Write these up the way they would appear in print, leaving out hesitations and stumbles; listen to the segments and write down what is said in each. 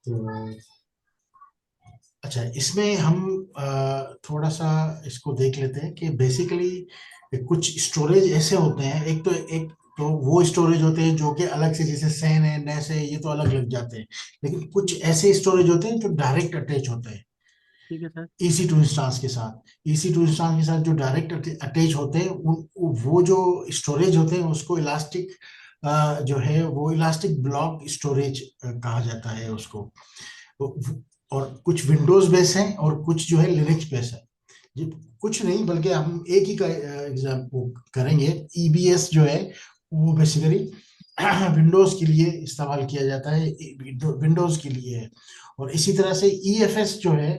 तो अच्छा, इसमें हम थोड़ा सा इसको देख लेते हैं कि बेसिकली कुछ स्टोरेज ऐसे होते हैं। एक तो वो स्टोरेज होते हैं जो कि अलग से, जैसे सैन है, नेस है, ये तो अलग लग जाते हैं। लेकिन कुछ ऐसे स्टोरेज होते हैं जो डायरेक्ट अटैच होते हैं ठीक है सर। ईसी टू इंस्टांस के साथ। ईसी टू इंस्टांस के साथ जो डायरेक्ट अटैच होते हैं, वो जो स्टोरेज होते हैं उसको इलास्टिक जो है वो इलास्टिक ब्लॉक स्टोरेज कहा जाता है उसको। और कुछ विंडोज बेस है और कुछ जो है लिनक्स बेस है। ये कुछ नहीं बल्कि हम एक ही का एग्जाम्पल करेंगे। ईबीएस जो है वो बेसिकली विंडोज के लिए इस्तेमाल किया जाता है, विंडोज के लिए है। और इसी तरह से ईएफएस जो है,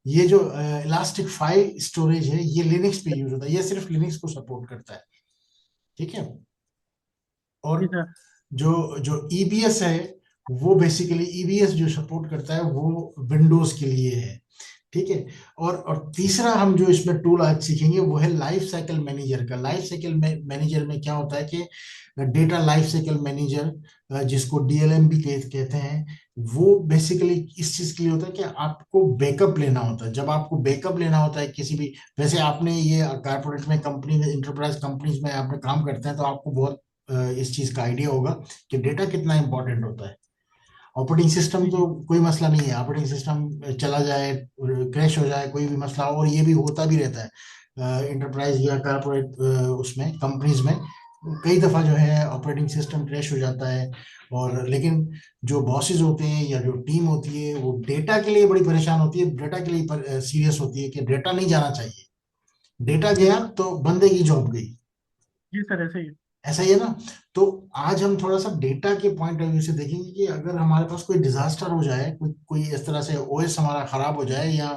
ये जो इलास्टिक फाइल स्टोरेज है, ये लिनक्स पे यूज होता है, ये सिर्फ लिनक्स को सपोर्ट करता है। ठीक है। और जी सर। जो जो ईबीएस है, वो बेसिकली ईबीएस जो सपोर्ट करता है वो विंडोज के लिए है। ठीक है। और तीसरा हम जो इसमें टूल आज सीखेंगे वो है लाइफ साइकिल मैनेजर का। लाइफ साइकिल मैनेजर में क्या होता है कि डेटा लाइफ साइकिल मैनेजर, जिसको डीएलएम भी कहते हैं, वो बेसिकली इस चीज के लिए होता है कि आपको बैकअप लेना होता है। जब आपको बैकअप लेना होता है किसी भी, वैसे आपने ये कारपोरेट में, कंपनी में, इंटरप्राइज कंपनीज में आपने काम करते हैं तो आपको बहुत इस चीज का आइडिया होगा कि डेटा कितना इंपॉर्टेंट होता है। ऑपरेटिंग सिस्टम जी तो जी। कोई मसला नहीं है, ऑपरेटिंग सिस्टम चला जाए, क्रैश हो जाए, कोई भी मसला हो, और ये भी होता भी रहता है इंटरप्राइज या कारपोरेट उसमें, कंपनीज में कई दफा जो है ऑपरेटिंग सिस्टम क्रैश हो जाता है। और लेकिन जो बॉसेस होते हैं या जो टीम होती है वो डेटा के लिए बड़ी परेशान होती है, डेटा के लिए सीरियस होती है कि डेटा नहीं जाना चाहिए। डेटा जी गया तो बंदे की जॉब गई। जी सर, ऐसे ही है। ऐसा ही है ना। तो आज हम थोड़ा सा डेटा के पॉइंट ऑफ व्यू से देखेंगे कि अगर हमारे पास कोई डिजास्टर हो जाए, कोई कोई इस तरह से ओएस हमारा खराब हो जाए, या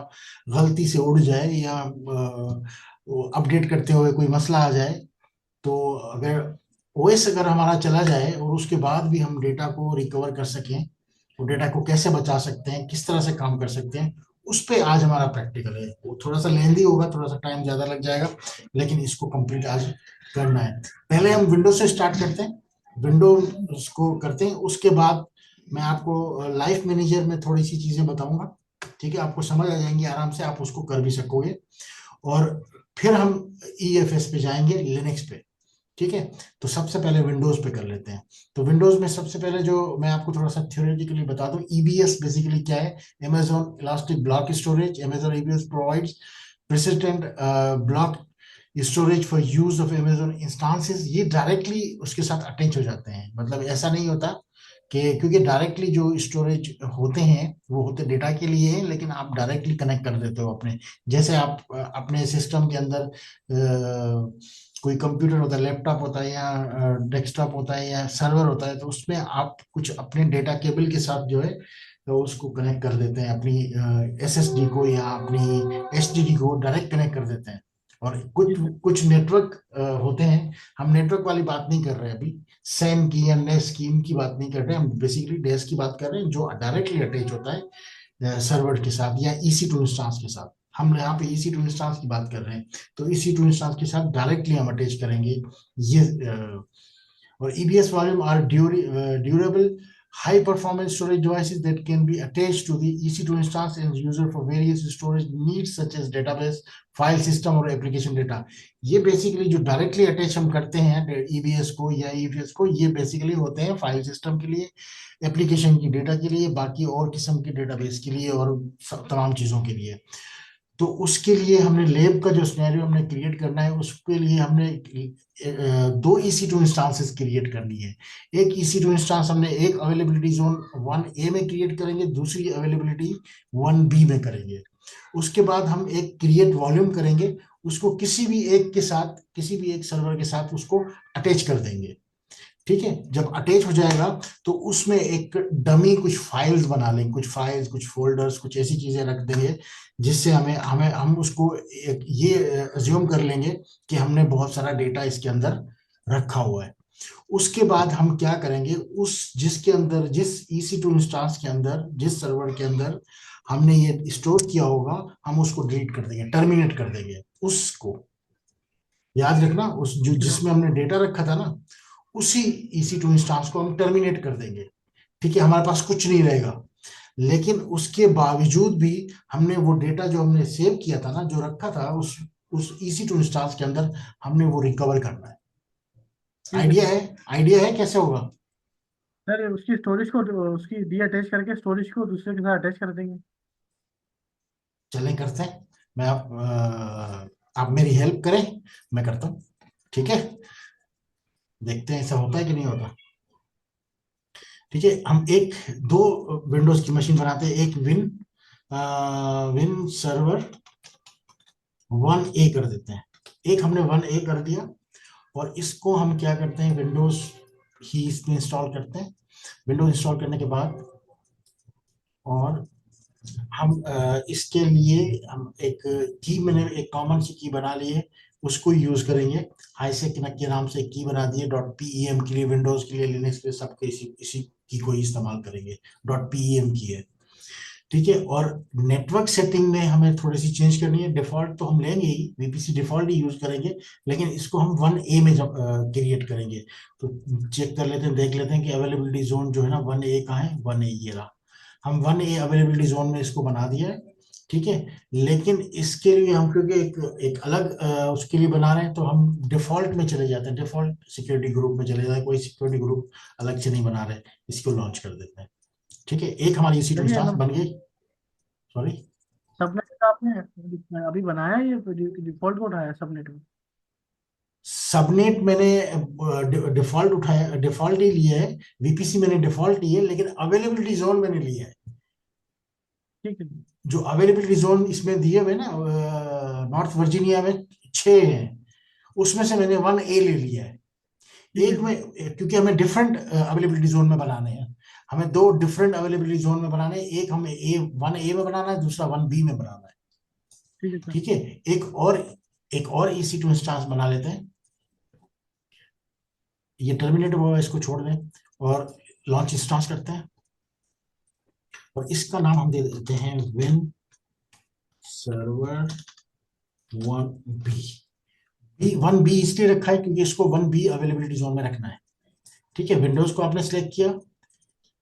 गलती से उड़ जाए, या अपडेट करते हुए कोई मसला आ जाए, तो अगर ओएस अगर हमारा चला जाए और उसके बाद भी हम डेटा को रिकवर कर सकें, वो डेटा को कैसे बचा सकते हैं, किस तरह से काम कर सकते हैं, उस पे आज हमारा प्रैक्टिकल है। वो थोड़ा सा लेंदी होगा, थोड़ा सा टाइम ज्यादा लग जाएगा, लेकिन इसको कंप्लीट आज करना है। पहले हम विंडोज से स्टार्ट करते हैं, विंडोज को करते हैं, उसके बाद मैं आपको लाइफ मैनेजर में थोड़ी सी चीजें बताऊंगा। ठीक है, आपको समझ आ जाएंगी आराम से, आप उसको कर भी सकोगे। और फिर हम ईएफएस पे जाएंगे, लिनक्स पे। ठीक है। तो सबसे पहले विंडोज पे कर लेते हैं। तो विंडोज में सबसे पहले जो मैं आपको थोड़ा सा थ्योरेटिकली बता दूं, ईबीएस बेसिकली क्या है। Amazon elastic block storage, Amazon EBS provides persistent block storage for use of Amazon instances। ये डायरेक्टली उसके साथ अटैच हो जाते हैं, मतलब ऐसा नहीं होता कि, क्योंकि डायरेक्टली जो स्टोरेज होते हैं वो होते डेटा के लिए हैं, लेकिन आप डायरेक्टली कनेक्ट कर देते हो अपने, जैसे आप अपने सिस्टम के अंदर कोई कंप्यूटर होता है, लैपटॉप होता है, या डेस्कटॉप होता है, या सर्वर होता है, तो उसमें आप कुछ अपने डेटा केबल के साथ जो है तो उसको कनेक्ट कर देते हैं, अपनी एसएसडी को या अपनी एचडीडी को डायरेक्ट कनेक्ट कर देते हैं। और जी कुछ सर। कुछ नेटवर्क होते हैं, हम नेटवर्क वाली बात नहीं कर रहे अभी, सैन की या नेस की, इनकी बात नहीं कर रहे, हम बेसिकली डेस की बात कर रहे हैं, जो डायरेक्टली अटैच होता है सर्वर के साथ या ईसी टू इंस्टांस के साथ। हम यहाँ पे ईसी टू इंस्टांस की बात कर रहे हैं, तो ईसी टू इंस्टांस के साथ डायरेक्टली हम अटैच करेंगे ये। और EBS volume are durable, high performance storage devices that can be attached to the EC2 instance and user for various storage needs such as database, file system और application data। ये basically जो directly attach हम करते हैं EBS को या EBS को, ये बेसिकली होते हैं फाइल सिस्टम के लिए, एप्लीकेशन की डेटा के लिए, बाकी और किस्म के डेटाबेस के लिए, और तमाम चीज़ों के लिए। तो उसके लिए हमने लैब का जो सिनेरियो हमने क्रिएट करना है, उसके लिए हमने दो EC2 इंस्टांसेस क्रिएट करनी है। एक EC2 इंस्टांस हमने एक अवेलेबिलिटी जोन 1A में क्रिएट करेंगे, दूसरी अवेलेबिलिटी 1B में करेंगे। उसके बाद हम एक क्रिएट वॉल्यूम करेंगे, उसको किसी भी एक के साथ, किसी भी एक सर्वर के साथ उसको अटैच कर देंगे। ठीक है। जब अटैच हो जाएगा तो उसमें एक डमी कुछ फाइल्स बना लेंगे, कुछ फाइल्स, कुछ फोल्डर्स, कुछ ऐसी चीजें रख देंगे जिससे हमें हमें हम उसको ये अज्यूम कर लेंगे कि हमने बहुत सारा डेटा इसके अंदर रखा हुआ है। उसके बाद हम क्या करेंगे, उस जिसके अंदर, जिस EC2 इंस्टांस के अंदर, जिस सर्वर के अंदर हमने ये स्टोर किया होगा, हम उसको डिलीट कर देंगे, टर्मिनेट कर देंगे उसको। याद रखना, उस जो जी सर। जिसमें हमने डेटा रखा था ना, उसी EC2 इंस्टांस को हम टर्मिनेट कर देंगे। ठीक है, हमारे पास कुछ नहीं रहेगा। लेकिन उसके बावजूद भी हमने वो डेटा जो हमने सेव किया था ना, जो रखा था उस EC2 इंस्टांस के अंदर, हमने वो रिकवर करना है। ठीक है आइडिया सर। है? आइडिया है कैसे होगा? सर उसकी स्टोरेज को, उसकी डी अटैच करके स्टोरेज को दूसरे के साथ अटैच कर देंगे। चलें, करते हैं। आप मेरी हेल्प करें, मैं करता हूँ। ठीक है, देखते हैं ऐसा होता है कि नहीं होता। ठीक है, हम एक दो विंडोज की मशीन बनाते हैं। एक विन सर्वर 1A कर देते हैं। एक हमने 1A कर दिया, और इसको हम क्या करते हैं, विंडोज ही इसमें इंस्टॉल करते हैं। विंडोज इंस्टॉल करने के बाद, और हम इसके लिए हम एक की, मैंने एक कॉमन सी की बना ली है, उसको यूज करेंगे। हाईसेक के नाम से एक की बना दी है, .pem के लिए, विंडोज के लिए, लिनक्स के लिए, सबके इसी इसी की को ही इस्तेमाल करेंगे। .pem की है। ठीक है, और नेटवर्क सेटिंग में हमें थोड़ी सी चेंज करनी है। डिफॉल्ट तो हम लेंगे ही, VPC डिफॉल्ट ही यूज करेंगे, लेकिन इसको हम 1A में क्रिएट करेंगे। तो चेक कर लेते हैं, देख लेते हैं कि अवेलेबिलिटी जोन जो है ना, 1A कहाँ है। 1A ये रहा। हम 1A अवेलेबिलिटी जोन में इसको बना दिया है। ठीक है, लेकिन इसके लिए हम, क्योंकि एक एक अलग उसके लिए बना रहे हैं, तो हम डिफॉल्ट में चले जाते हैं, डिफॉल्ट सिक्योरिटी ग्रुप में चले जाते हैं। कोई सिक्योरिटी ग्रुप अलग से नहीं बना रहे, इसको लॉन्च कर देते हैं। ठीक है, एक हमारी EC2 चलिए इंस्टांस हम बन गई। सॉरी, सबनेट का आपने अभी बनाया है, ये डिफॉल्ट को उठाया सबनेट में। सबनेट मैंने डिफॉल्ट उठाया, डिफॉल्ट ही लिया है। VPC मैंने डिफॉल्ट ली है, लेकिन अवेलेबिलिटी जोन मैंने लिया है। ठीक है जी। जो अवेलेबिलिटी जोन इसमें दिए हुए ना, नॉर्थ वर्जीनिया में 6 हैं, उसमें से मैंने 1A ले लिया है। ठीक है एक जी। में, क्योंकि हमें डिफरेंट अवेलेबिलिटी जोन में बनाने हैं, हमें दो डिफरेंट अवेलेबिलिटी जोन में बनाने हैं। एक हमें 1A में बनाना है, दूसरा 1B में बनाना है। ठीक है सर। ठीक है, एक और EC2 इंस्टांस बना लेते हैं। ये टर्मिनेट हुआ है, इसको छोड़ दें, और लॉन्च इंस्टांस करते हैं। और इसका नाम हम दे देते हैं विन सर्वर 1B। 1B इसलिए रखा है क्योंकि इसको 1B अवेलेबिलिटी जोन में रखना है। ठीक है, विंडोज को आपने सेलेक्ट किया,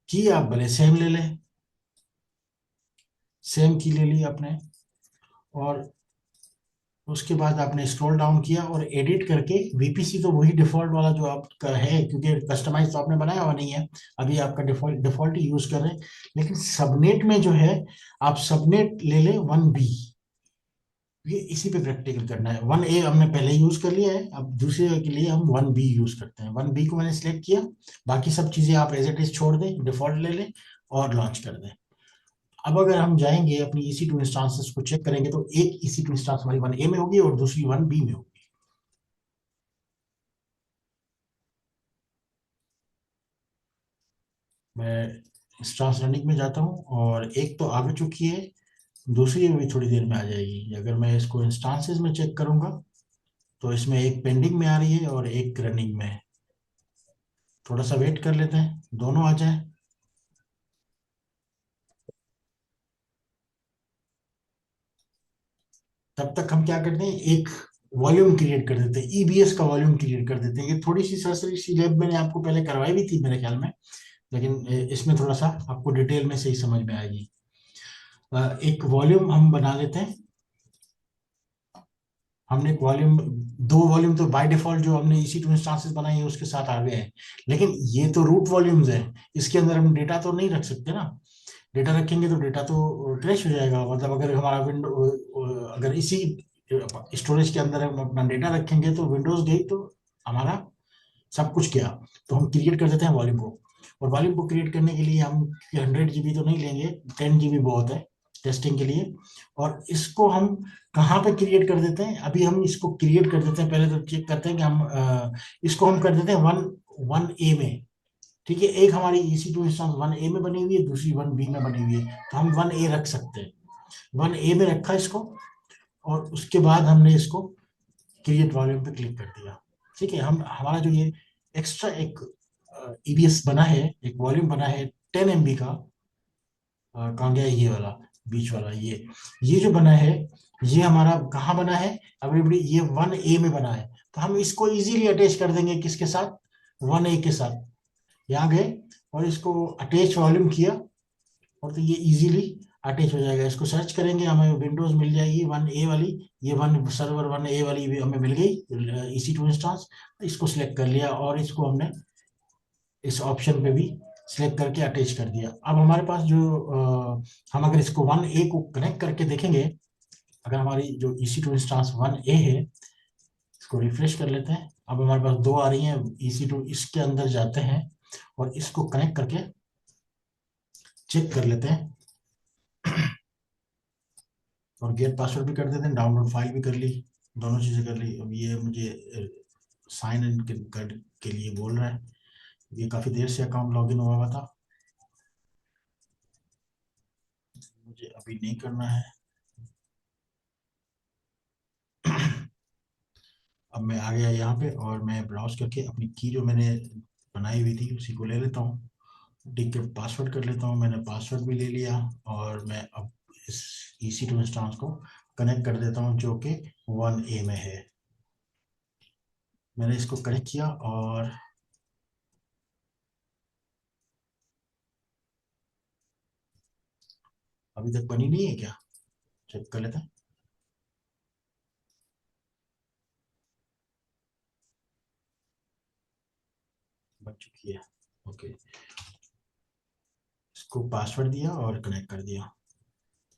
की आप भले सेम ले लें, सेम की ले ली आपने, और उसके बाद आपने स्क्रॉल डाउन किया और एडिट करके, VPC तो वही डिफॉल्ट वाला जो आपका है, क्योंकि कस्टमाइज तो आपने बनाया हुआ नहीं है, अभी आपका डिफॉल्ट डिफॉल्ट ही यूज कर रहे हैं। लेकिन सबनेट में जो है, आप सबनेट ले लें 1B। ये इसी पे प्रैक्टिकल करना है। 1A हमने पहले यूज कर लिया है, अब दूसरे के लिए हम 1B यूज करते हैं। 1B को मैंने सिलेक्ट किया, बाकी सब चीजें आप एज इट इज छोड़ दें, डिफॉल्ट ले लें, और लॉन्च कर दें। अब अगर हम जाएंगे अपनी EC2 इंस्टांसेस को चेक करेंगे, तो एक EC2 इंस्टांस हमारी 1A में होगी और दूसरी 1B में होगी। मैं इंस्टांस रनिंग में जाता हूँ, और एक तो आ चुकी है, दूसरी भी थोड़ी देर में आ जाएगी। अगर मैं इसको इंस्टांसेस में चेक करूंगा, तो इसमें एक पेंडिंग में आ रही है और एक रनिंग में है। थोड़ा सा वेट कर लेते हैं, दोनों आ जाए। तब तक हम क्या करते हैं, एक वॉल्यूम क्रिएट कर देते हैं, EBS का वॉल्यूम क्रिएट कर देते हैं। ये थोड़ी सी सरसरी सी लैब मैंने आपको पहले करवाई भी थी मेरे ख्याल में, लेकिन इसमें थोड़ा सा आपको डिटेल में सही समझ में आएगी। एक वॉल्यूम हम बना लेते हैं। हमने एक वॉल्यूम, दो वॉल्यूम तो बाय डिफॉल्ट जो हमने EC2 इंस्टांसेस बनाई है उसके साथ आ गए हैं, लेकिन ये तो रूट वॉल्यूम्स है, इसके अंदर हम डेटा तो नहीं रख सकते ना। डेटा रखेंगे तो डेटा तो क्रैश हो जाएगा। मतलब अगर हमारा अगर इसी स्टोरेज के अंदर हम अपना डेटा रखेंगे, तो विंडोज गई तो हमारा सब कुछ गया। तो हम क्रिएट कर देते हैं वॉल्यूम को। और वॉल्यूम को क्रिएट करने के लिए हम 100 GB तो नहीं लेंगे, 10 GB बहुत है टेस्टिंग के लिए। और इसको हम कहाँ पे क्रिएट कर देते हैं, अभी हम इसको क्रिएट कर देते हैं। पहले तो चेक करते हैं कि हम इसको हम कर देते हैं 1A में। ठीक है, एक हमारी EC2 इंस्टांस 1A में बनी हुई है, दूसरी 1B में बनी हुई है, तो हम 1A रख सकते हैं। 1A में रखा इसको, और उसके बाद हमने इसको क्रिएट वॉल्यूम पे क्लिक कर दिया। ठीक है, हम हमारा जो ये एक्स्ट्रा एक EBS बना है, एक वॉल्यूम बना है 10 MB का, कहाँ गया ये वाला, बीच वाला, ये जो बना है, ये हमारा कहाँ बना है, अवेलेबली ये 1A में बना है। तो हम इसको इजीली अटैच कर देंगे किसके साथ, 1A के साथ। यहाँ गए और इसको अटैच वॉल्यूम किया, और तो ये इजीली अटैच हो जाएगा। इसको सर्च करेंगे, हमें विंडोज मिल जाएगी 1A वाली। ये वन सर्वर 1A वाली भी हमें मिल गई, EC2 इंस्टेंस। इसको सिलेक्ट कर लिया और इसको हमने इस ऑप्शन पे भी सिलेक्ट करके अटैच कर दिया। अब हमारे पास जो हम अगर इसको 1A को कनेक्ट करके देखेंगे, अगर हमारी जो EC2 इंस्टेंस 1A है, इसको रिफ्रेश कर लेते हैं। अब हमारे पास दो आ रही हैं EC2, इसके अंदर जाते हैं और इसको कनेक्ट करके चेक कर लेते हैं और गेट पासवर्ड भी कर देते हैं, डाउनलोड फाइल भी कर ली, दोनों चीजें कर ली। अब ये मुझे साइन इन के लिए बोल रहा है। ये काफी देर से अकाउंट लॉगिन हुआ हुआ था, मुझे अभी नहीं करना है। अब मैं आ गया यहाँ पे और मैं ब्राउज करके अपनी की जो मैंने बनाई हुई थी उसी को ले लेता हूँ। ठीक है, पासवर्ड कर लेता हूँ, मैंने पासवर्ड भी ले लिया। और मैं अब इस EC2 इंस्टेंस को कनेक्ट कर देता हूँ जो कि 1A में है। मैंने इसको कनेक्ट किया और अभी तक बनी नहीं है क्या, चेक कर लेते हैं। बन चुकी है, ओके। इसको पासवर्ड दिया और कनेक्ट कर दिया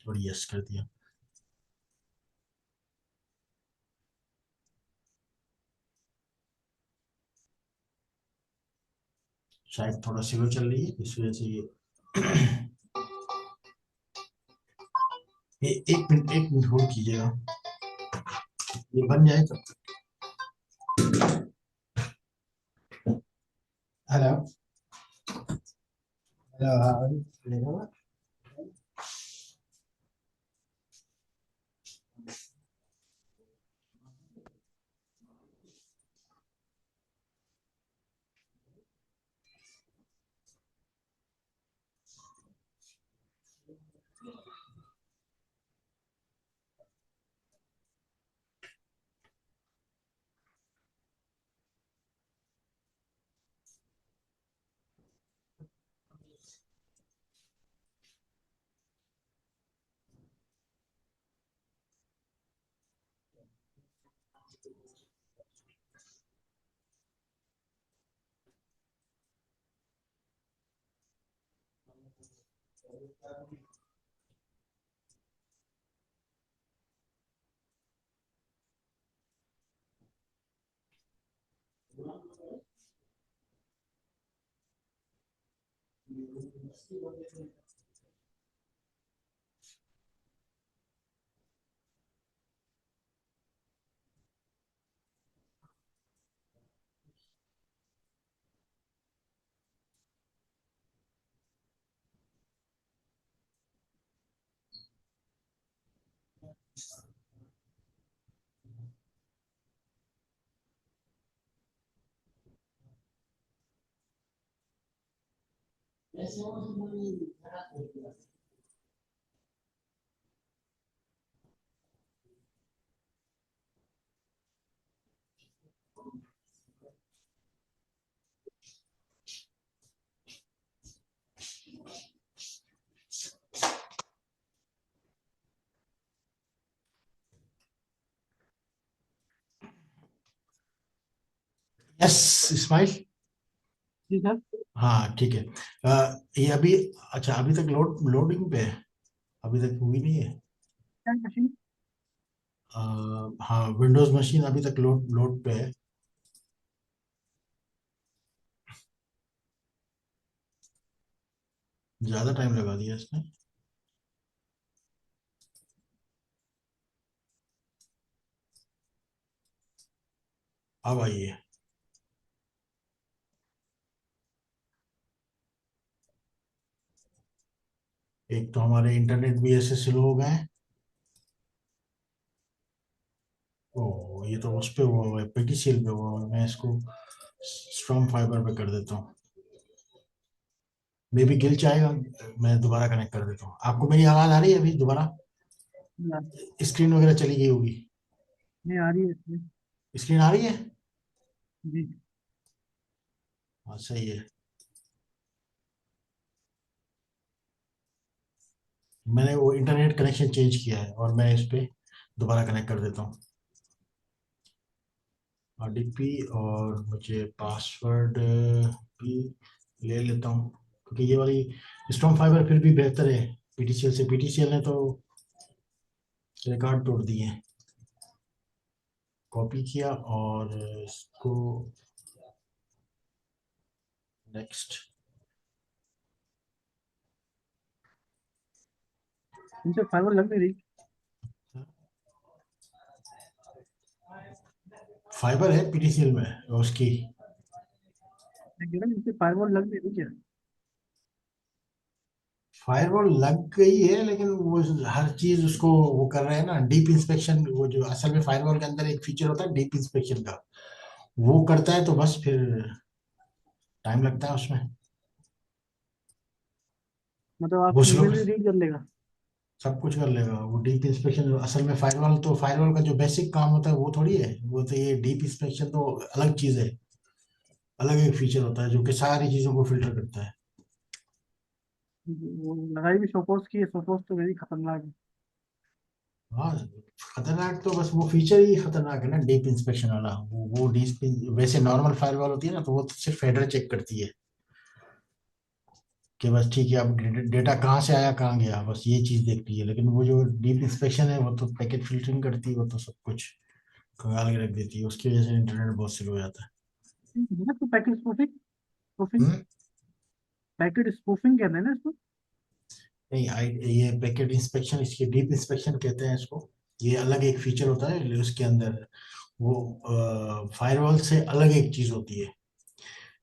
और यस कर दिया। शायद थोड़ा स्लो चल रही है इस वजह से एक मिनट होल्ड कीजिएगा, ये बन जाए तब तक। Hello hello. यस इस्माइल। जी सर। हाँ ठीक है। ये अभी, अच्छा अभी तक लोडिंग पे है, अभी तक हुई नहीं है। क्या मशीन? अ, हाँ विंडोज मशीन अभी तक लोड लोड पे है। ज्यादा टाइम लगा दिया इसने। अब आइए। एक तो हमारे इंटरनेट भी ऐसे स्लो हो गए हैं। ओ ये तो उस पे हुआ हुआ है, PTCL पे हुआ हुआ है। मैं इसको स्ट्रॉन्ग फाइबर पे कर देता हूँ, मे बी गिल जाएगा। मैं दोबारा कनेक्ट कर देता हूँ। आपको मेरी आवाज आ रही है अभी दोबारा? ना, स्क्रीन वगैरह चली गई होगी। नहीं आ रही है इसमें। स्क्रीन आ रही है? जी। हाँ सही है। मैंने वो इंटरनेट कनेक्शन चेंज किया है और मैं इस पे दोबारा कनेक्ट कर देता हूँ ओटीपी, और मुझे पासवर्ड भी ले लेता हूँ, क्योंकि ये वाली स्ट्रॉन्ग फाइबर फिर भी बेहतर है पीटीसीएल से। पीटीसीएल ने तो रिकॉर्ड तोड़ दिए हैं। कॉपी किया और इसको नेक्स्ट। इनसे फाइबर लग नहीं रही। फाइबर है पीटीसीएल में उसकी। लेकिन इनसे फाइबर लग नहीं रही क्या? फायरवॉल लग गई है, लेकिन वो हर चीज उसको वो कर रहे हैं ना, डीप इंस्पेक्शन। वो जो असल में फायरवॉल के अंदर एक फीचर होता है डीप इंस्पेक्शन का, वो करता है, तो बस फिर टाइम लगता है उसमें। मतलब वो आपकी स्लो, ईमेल भी रीड कर लेगा? सब कुछ कर लेगा वो डीप इंस्पेक्शन। असल में फायरवॉल, तो फायरवॉल का जो बेसिक काम होता है वो थोड़ी है, वो तो ये डीप इंस्पेक्शन तो अलग चीज है। अलग एक फीचर होता है जो कि सारी चीजों को फिल्टर करता है। वो लगाई भी सोफोस की है, सोफोस तो वेरी खतरनाक है। हाँ, खतरनाक तो बस वो फीचर ही खतरनाक है ना, डीप इंस्पेक्शन वाला। वो डीप, वैसे नॉर्मल फायरवॉल होती है ना, तो वो तो सिर्फ हेडर चेक करती है कि बस ठीक है, अब डेटा कहाँ से आया कहाँ गया, बस ये चीज देखती है। लेकिन वो जो डीप इंस्पेक्शन है वो तो पैकेट फिल्टरिंग करती है, वो तो सब कुछ खंगाल के रख देती है। उसकी वजह से इंटरनेट बहुत स्लो हो जाता है। तो पैकेट स्पूफिंग, स्पूफिंग, हम्म। पैकेट स्पूफिंग कहते हैं ना इसको? नहीं, ये पैकेट इंस्पेक्शन, इसकी डीप इंस्पेक्शन कहते हैं इसको। ये अलग एक फीचर होता है उसके अंदर। वो फायरवॉल से अलग एक चीज होती है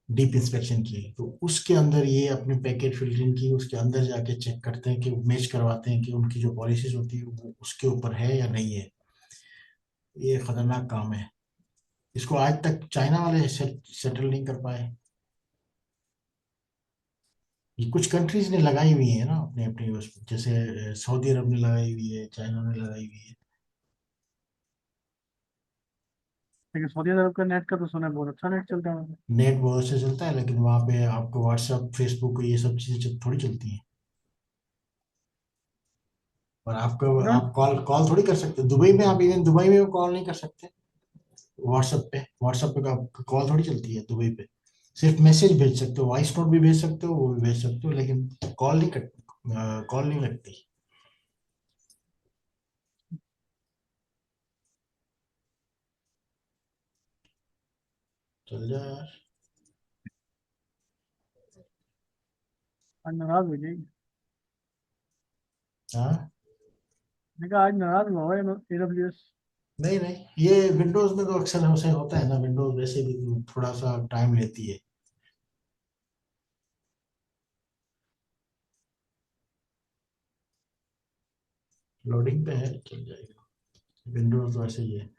डीप इंस्पेक्शन की। तो उसके अंदर ये अपने पैकेट फिल्टरिंग की, उसके अंदर जाके चेक करते हैं कि मैच करवाते हैं कि उनकी जो पॉलिसीज होती है वो उसके ऊपर है या नहीं है। ये खतरनाक काम है। इसको आज तक चाइना वाले सेटल नहीं कर पाए। ये कुछ कंट्रीज ने लगाई हुई है ना अपने अपने जैसे सऊदी अरब ने लगाई हुई है, चाइना ने लगाई हुई है। लेकिन सऊदी अरब का नेट का तो सुना है बहुत अच्छा नेट चलता है वहाँ पे। नेट बहुत अच्छा चलता है, लेकिन वहाँ पे आपको व्हाट्सएप फेसबुक ये सब चीजें थोड़ी चलती हैं। और आपको, ना। आप कॉल कॉल थोड़ी कर सकते। दुबई में आप, इवन दुबई में कॉल नहीं कर सकते व्हाट्सएप पे आप कॉल थोड़ी चलती है दुबई पे। सिर्फ मैसेज भेज सकते हो, वॉइस नोट भी भेज सकते हो, वो भी भेज सकते हो, लेकिन कॉल नहीं लगती। चल जा यार। आज नाराज हो जाएगी। हाँ। मैंने कहा आज नाराज हुआ है AWS। नहीं नहीं, ये विंडोज में तो अक्सर हमसे होता है ना, विंडोज वैसे भी थोड़ा सा टाइम लेती है। लोडिंग पे है, चल जाएगा। विंडोज तो ऐसे ही है।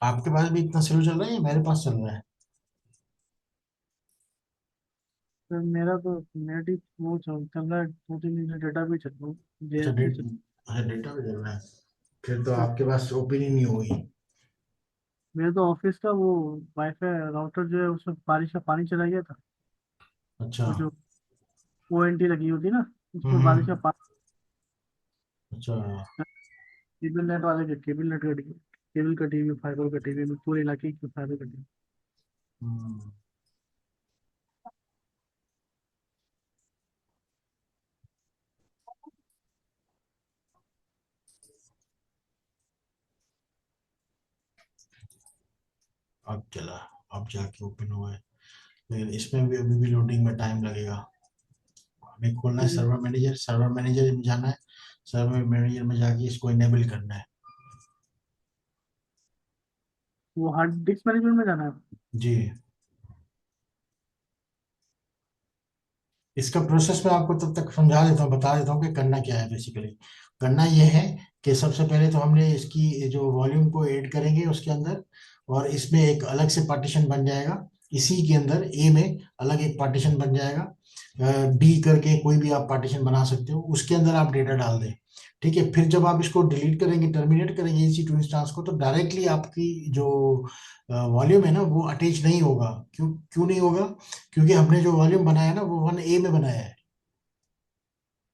आपके पास भी इतना स्लो चल रहा है या मेरे पास चल रहा है? तो मेरा तो नेट ही वो चल रहा है, 2-3 दिन से डेटा भी चल रहा है, अच्छा, JS भी चल अच्छा, डेटा भी चल रहा है। फिर तो रहा है। आपके पास ओपिनियन नहीं होगी। मेरे तो ऑफिस का वो वाईफाई राउटर जो है उसमें बारिश का पानी चला गया था। अच्छा। वो जो ONT लगी होती है ना, उसमें बारिश का हम्म। पानी। अच्छा। केबल नेट वाले के केबल नेट कट गई, केबल कटी हुई, फाइबर कटी हुई, पूरे इलाके की फाइबर कटी हुई। हम्म। अब चला, अब जाके ओपन हुआ है। लेकिन इसमें भी अभी भी लोडिंग में टाइम लगेगा। हमें खोलना है ठीक है। सर्वर मैनेजर, सर्वर मैनेजर में जाना है, सर्वर मैनेजर में जाके इसको इनेबल करना है। वो हार्ड डिस्क मैनेजमेंट में जाना है। जी। इसका प्रोसेस मैं आपको तब तक समझा देता हूँ, बता देता हूँ कि करना क्या है। बेसिकली करना ये है कि सबसे पहले तो हमने इसकी जो वॉल्यूम को ऐड करेंगे उसके अंदर, और इसमें एक अलग से पार्टीशन बन जाएगा। इसी के अंदर ए में अलग एक पार्टीशन बन जाएगा, डी करके कोई भी आप पार्टीशन बना सकते हो, उसके अंदर आप डेटा डाल दें। ठीक है, फिर जब आप इसको डिलीट करेंगे, टर्मिनेट करेंगे EC2 इंस्टेंस को, तो डायरेक्टली आपकी जो वॉल्यूम है ना वो अटैच नहीं होगा। क्यों क्यों नहीं होगा? क्योंकि हमने जो वॉल्यूम बनाया है ना वो 1A में बनाया है।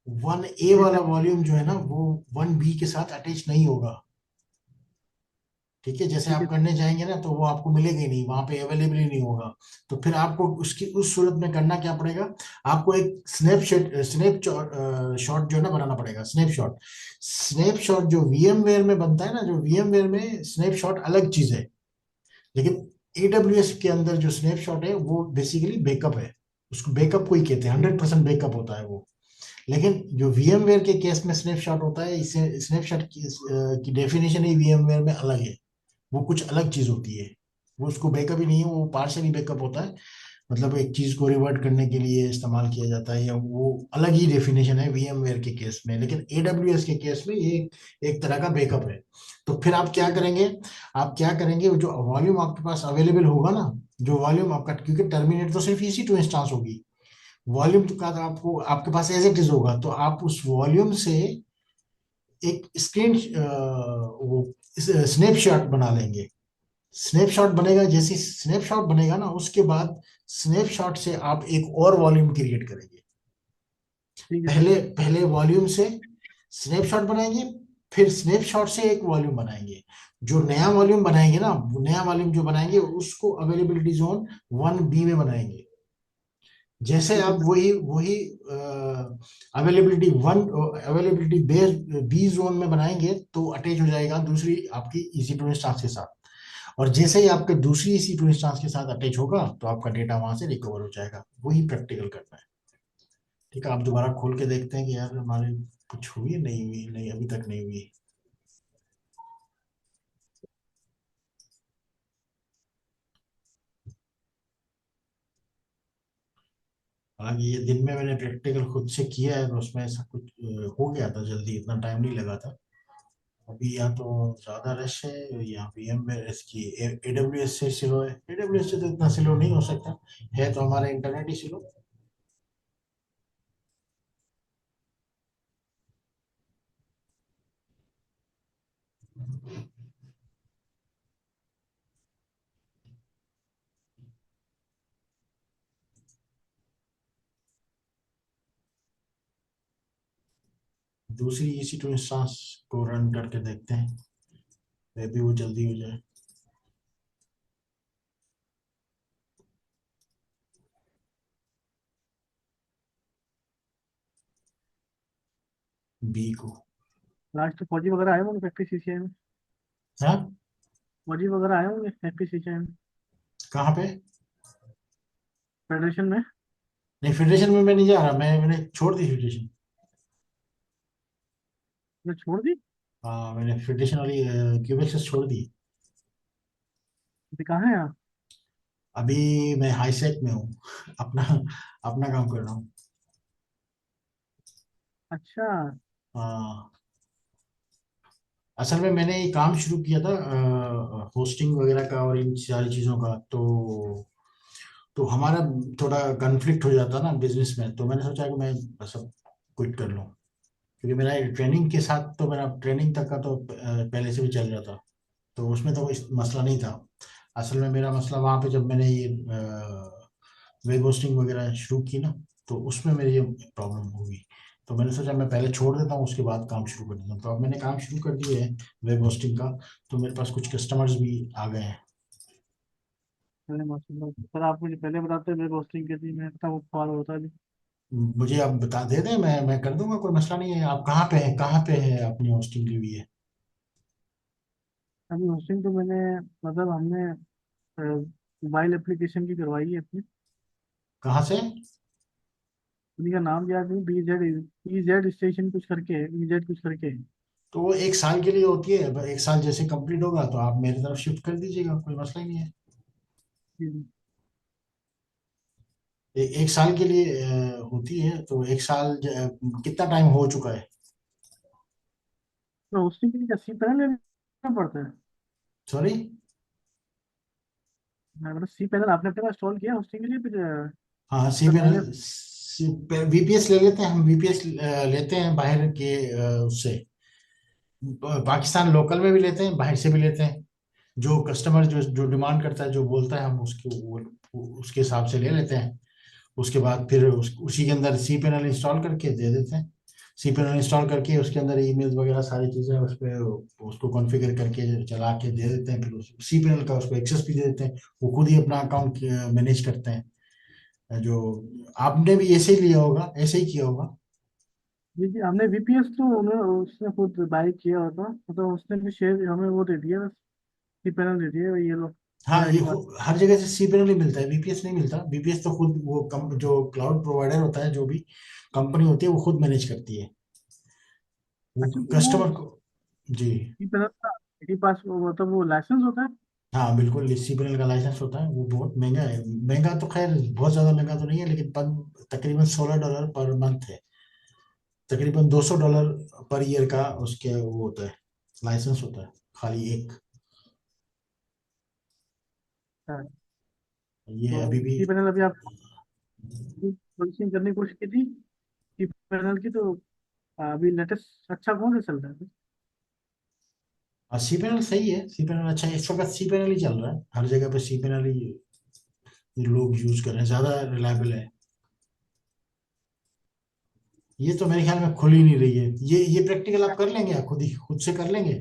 1A ठीक वाला है। वॉल्यूम जो है ना वो 1B के साथ अटैच नहीं होगा। ठीक है, जैसे ठीक आप है। करने जाएंगे ना तो वो आपको मिलेगा ही नहीं, वहां पे अवेलेबल ही नहीं होगा। तो फिर आपको उसकी उस सूरत में करना क्या पड़ेगा? आपको एक स्नैप शॉट जो है ना बनाना पड़ेगा, स्नैपशॉट। स्नैपशॉट जो VMware में बनता है ना, जो VMware में स्नैपशॉट अलग चीज है, लेकिन AWS के अंदर जो स्नैपशॉट है वो बेसिकली बैकअप है। उसको बैकअप को ही कहते हैं, ठीक 100% बैकअप होता है वो। लेकिन जो VMware के केस में स्नैपशॉट होता है, इसे स्नैपशॉट की डेफिनेशन ही VMware में अलग है। वो कुछ अलग चीज होती है। वो उसको बैकअप ही नहीं है, वो पार्शली बैकअप होता है। मतलब एक चीज को रिवर्ट करने के लिए इस्तेमाल किया जाता है, या वो अलग ही डेफिनेशन है VMware के केस में। लेकिन AWS के केस में ये एक तरह का बैकअप है। तो फिर आप क्या ठीक है। करेंगे? आप क्या करेंगे, वो जो वॉल्यूम आपके पास अवेलेबल होगा ना, जो वॉल्यूम आपका, क्योंकि टर्मिनेट तो सिर्फ EC2 इंस्टांस होगी, वॉल्यूम तो का तो आपको आपके पास एज इट इज होगा, तो आप उस वॉल्यूम से एक स्क्रीन वो स्नैपशॉट बना लेंगे। स्नैपशॉट बनेगा, जैसे स्नैपशॉट बनेगा ना उसके बाद स्नैपशॉट से आप एक और वॉल्यूम क्रिएट करेंगे। ठीक है सर। पहले पहले वॉल्यूम से स्नैपशॉट बनाएंगे, फिर स्नैपशॉट से एक वॉल्यूम बनाएंगे। जो नया वॉल्यूम बनाएंगे ना, वो नया वॉल्यूम जो बनाएंगे उसको अवेलेबिलिटी जोन 1B में बनाएंगे। जैसे ठीक है आप सर। वही वही अवेलेबिलिटी बेस B जोन में बनाएंगे तो अटैच हो जाएगा दूसरी आपकी EC2 इंस्टांस के साथ। और जैसे ही आपके दूसरी EC2 इंस्टांस के साथ अटैच होगा तो आपका डेटा वहां से रिकवर हो जाएगा। वही प्रैक्टिकल करना है। ठीक है, आप दोबारा खोल के देखते हैं कि यार हमारे कुछ हुई है, नहीं हुई? नहीं, अभी तक नहीं हुई। हालांकि ये दिन में मैंने प्रैक्टिकल खुद से किया है, तो उसमें ऐसा कुछ हो गया था जल्दी, इतना टाइम नहीं लगा था। अभी यहाँ तो ज्यादा रश है, यहाँ VMware इसकी AWS से स्लो है। AWS से तो इतना स्लो नहीं हो सकता, है तो हमारा इंटरनेट ही स्लो। दूसरी EC2 इंस्टांस को रन करके देखते हैं, मे भी वो जल्दी हो जाए। B को। लास्ट फौजी वगैरह आए होंगे FPCCI में। हाँ। फौजी वगैरह आए होंगे FPCCI में। कहाँ पे? फेडरेशन में। नहीं, फेडरेशन में मैं नहीं जा रहा, मैंने छोड़ दी फेडरेशन। ने छोड़ दी। हाँ, मैंने फेडरेशन वाली क्यूबेक्स छोड़ दी। अभी कहाँ है आप। अभी मैं हाईसेक में हूँ। अपना अपना काम कर रहा हूँ। अच्छा। हाँ। असल में मैंने ये काम शुरू किया था होस्टिंग वगैरह का और इन सारी चीज़ों का, तो हमारा थोड़ा कन्फ्लिक्ट हो जाता ना बिजनेस में, तो मैंने सोचा कि मैं सब क्विट कर लूँ। क्योंकि मेरा ट्रेनिंग के साथ तो मेरा ट्रेनिंग तक का तो पहले से भी चल रहा था, तो उसमें तो कोई मसला नहीं था। असल में मेरा मसला वहाँ पे जब मैंने ये वेब होस्टिंग वगैरह शुरू की ना, तो उसमें मेरी ये प्रॉब्लम हुई। तो मैंने सोचा मैं पहले छोड़ देता हूँ, उसके बाद काम शुरू कर देता हूँ। तो अब मैंने काम शुरू कर दिया है वेब होस्टिंग का। तो मेरे पास कुछ कस्टमर्स भी आ गए हैं। अरे माशाल्लाह सर, आप मुझे पहले बताते मैं रोस्टिंग के दिन मैं पता वो फॉलो होता भी। मुझे आप बता दे दें, मैं कर दूंगा, कोई मसला नहीं है। आप कहाँ पे हैं, कहाँ पे है अपनी होस्टिंग ली हुई है? अभी होस्टिंग तो मैंने मतलब हमने मोबाइल एप्लीकेशन की करवाई है अपनी। कहाँ से? उन्हीं का नाम याद नहीं, BZ, EZ स्टेशन कुछ करके है, EZ कुछ करके है। तो वो एक साल के लिए होती है, एक साल जैसे कंप्लीट होगा तो आप मेरी तरफ शिफ्ट कर दीजिएगा, कोई मसला ही नहीं है। जी। एक साल के लिए होती है, तो एक साल कितना टाइम हो चुका है? तो उसके लिए क्या सी पैनल लेना पड़ता है? सॉरी। मैं मतलब सी पैनल आपने अपने पास इंस्टॉल किया होस्टिंग के लिए, फिर हाँ, सी करवाएंगे पैनल, वीपीएस ले लेते हैं हम, वीपीएस लेते हैं बाहर के उससे, पाकिस्तान लोकल में भी लेते हैं, बाहर से भी लेते हैं। जो कस्टमर जो जो डिमांड करता है, जो बोलता है, हम उसके हिसाब से ले लेते हैं। उसके बाद फिर उसी के अंदर सी पैनल इंस्टॉल करके दे देते हैं। सी पैनल इंस्टॉल करके उसके अंदर ईमेल्स वगैरह सारी चीज़ें उस पर उसको कॉन्फ़िगर करके चला के दे देते हैं। फिर उस सी पैनल का उसको एक्सेस भी दे देते हैं, वो खुद ही अपना अकाउंट मैनेज करते हैं। जो आपने भी ऐसे ही लिया होगा, ऐसे ही किया होगा। जी जी, हमने VPS तो उसने खुद बाई किया होता, तो उसने भी शेयर हमें वो दे दिया बस, सी पैनल दे दिया, ये लो हाँ, हमारी ये आईडी बात। हर जगह से सी पैनल ही मिलता है, वीपीएस नहीं मिलता। वीपीएस तो खुद वो जो क्लाउड प्रोवाइडर होता है, जो भी कंपनी होती है, वो खुद मैनेज करती है वो अच्छा, तो वो कस्टमर को। जी। सी पैनल का आईडी पास वो मतलब वो लाइसेंस होता है? हाँ बिल्कुल, सी पैनल का लाइसेंस होता है, वो बहुत महंगा है। महंगा तो खैर बहुत ज्यादा महंगा तो नहीं है, लेकिन तकरीबन $16 पर मंथ है। तकरीबन $200 पर ईयर का उसके वो होता है, लाइसेंस होता है, खाली एक। हाँ। ये अभी तो भी। सी पैनल अभी आप सर्विसिंग करने की कोशिश की थी सी पैनल की, तो अभी लेटेस्ट अच्छा कौन सा चल रहा है? सी पैनल सही है, सी पैनल अच्छा है, इस वक्त सी पैनल ही चल रहा है हर जगह पे, सी पैनल ही लोग यूज कर रहे हैं, ज्यादा रिलायबल है। ये तो मेरे ख्याल में खुल ही नहीं रही है। ये प्रैक्टिकल आप कर लेंगे, आप खुद ही खुद से कर लेंगे?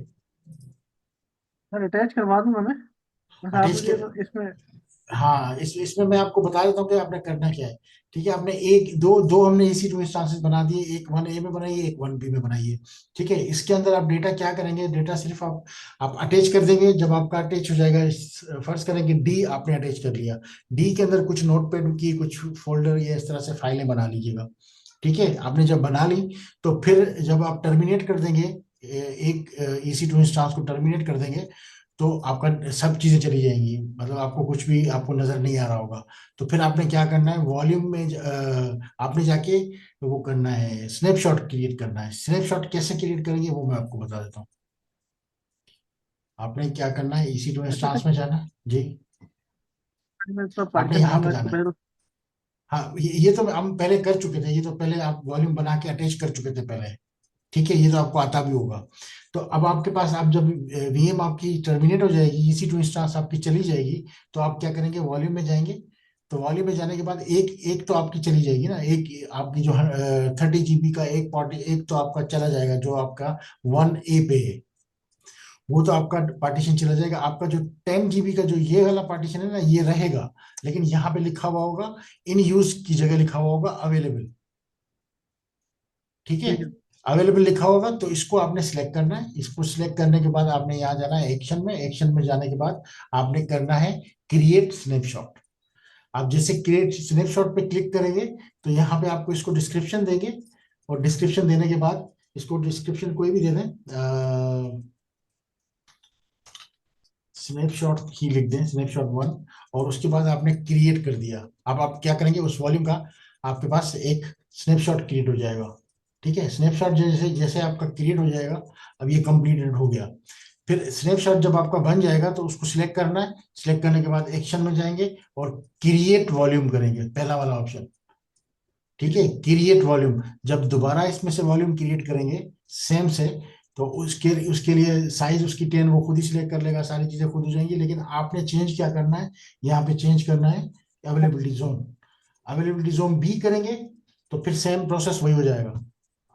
सर अटैच करवा दूंगा मैं, बस आप अटैच मुझे कर। तो इसमें। हाँ, इसमें मैं आपको बता देता हूँ कि आपने करना क्या है। ठीक है, आपने एक दो दो हमने इसी टू इंस्टांसेस बना दिए, एक 1A में बनाइए, एक 1B में बनाइए। ठीक है, इसके अंदर आप डेटा क्या करेंगे, डेटा सिर्फ आप अटैच कर देंगे। जब आपका अटैच हो जाएगा, फर्ज करेंगे डी आपने अटैच कर लिया, डी के अंदर कुछ नोटपैड की कुछ फोल्डर या इस तरह से फाइलें बना लीजिएगा। ठीक है, आपने जब बना ली, तो फिर जब आप टर्मिनेट कर देंगे, एक EC2 इंस्टांस को टर्मिनेट कर देंगे, तो आपका सब चीजें चली जाएंगी, मतलब आपको कुछ भी आपको नजर नहीं आ रहा होगा। तो फिर आपने क्या करना है, वॉल्यूम में आपने जाके वो करना है, स्नैपशॉट क्रिएट करना है। स्नैपशॉट कैसे क्रिएट करेंगे वो मैं आपको बता देता हूँ। आपने क्या करना है, EC2 अच्छा सर, इंस्टांस में जाना है जी। मैं तो आपने पार्टीशन यहाँ पे बनाऊंगा इसको जाना है। पहले तो। हाँ, ये तो हम पहले कर चुके थे, ये तो पहले आप वॉल्यूम बना के अटैच कर चुके थे पहले। ठीक है, ये तो आपको आता भी होगा। तो अब आपके पास, आप जब VM आपकी टर्मिनेट हो जाएगी, EC2 इंस्टांस आपकी चली जाएगी, तो आप क्या करेंगे, वॉल्यूम में जाएंगे। तो वॉल्यूम में जाने के बाद एक एक तो आपकी चली जाएगी ना, एक आपकी जो 30 GB का एक पार्टी, एक तो आपका चला जाएगा, जो आपका 1A पे है, वो तो आपका पार्टीशन चला जाएगा। आपका जो 10 GB का जो ये वाला पार्टीशन है ना, ये रहेगा, लेकिन यहाँ पे लिखा हुआ होगा, इन यूज की जगह लिखा हुआ होगा अवेलेबल। ठीक है, ठीक है। अवेलेबल लिखा होगा, तो इसको आपने सिलेक्ट करना है। इसको सिलेक्ट करने के बाद आपने यहाँ जाना है एक्शन में। एक्शन में जाने के बाद आपने करना है क्रिएट स्नैपशॉट। आप जैसे क्रिएट स्नैपशॉट पे क्लिक करेंगे, तो यहाँ पे आपको इसको डिस्क्रिप्शन देंगे, और डिस्क्रिप्शन देने के बाद, इसको डिस्क्रिप्शन कोई भी दे दें, स्नैपशॉट ही लिख दें, स्नैपशॉट 1। और उसके बाद आपने क्रिएट कर दिया। अब आप क्या करेंगे, उस वॉल्यूम का आपके पास एक स्नैपशॉट क्रिएट हो जाएगा। ठीक है, स्नैपशॉट जैसे जैसे आपका क्रिएट हो जाएगा, अब ये कंप्लीटेड हो गया। फिर स्नैपशॉट जब आपका बन जाएगा, तो उसको सिलेक्ट करना है। सिलेक्ट करने के बाद एक्शन में जाएंगे और क्रिएट वॉल्यूम करेंगे, पहला वाला ऑप्शन। ठीक ठीक है, है। Create volume. जब दोबारा इसमें से वॉल्यूम क्रिएट करेंगे सेम से, तो उसके उसके लिए साइज उसकी 10 वो खुद ही सिलेक्ट कर लेगा, सारी चीजें खुद हो जाएंगी। लेकिन आपने चेंज क्या करना है, यहाँ पे चेंज करना है availability zone. Availability zone B करेंगे, तो फिर सेम प्रोसेस वही हो जाएगा।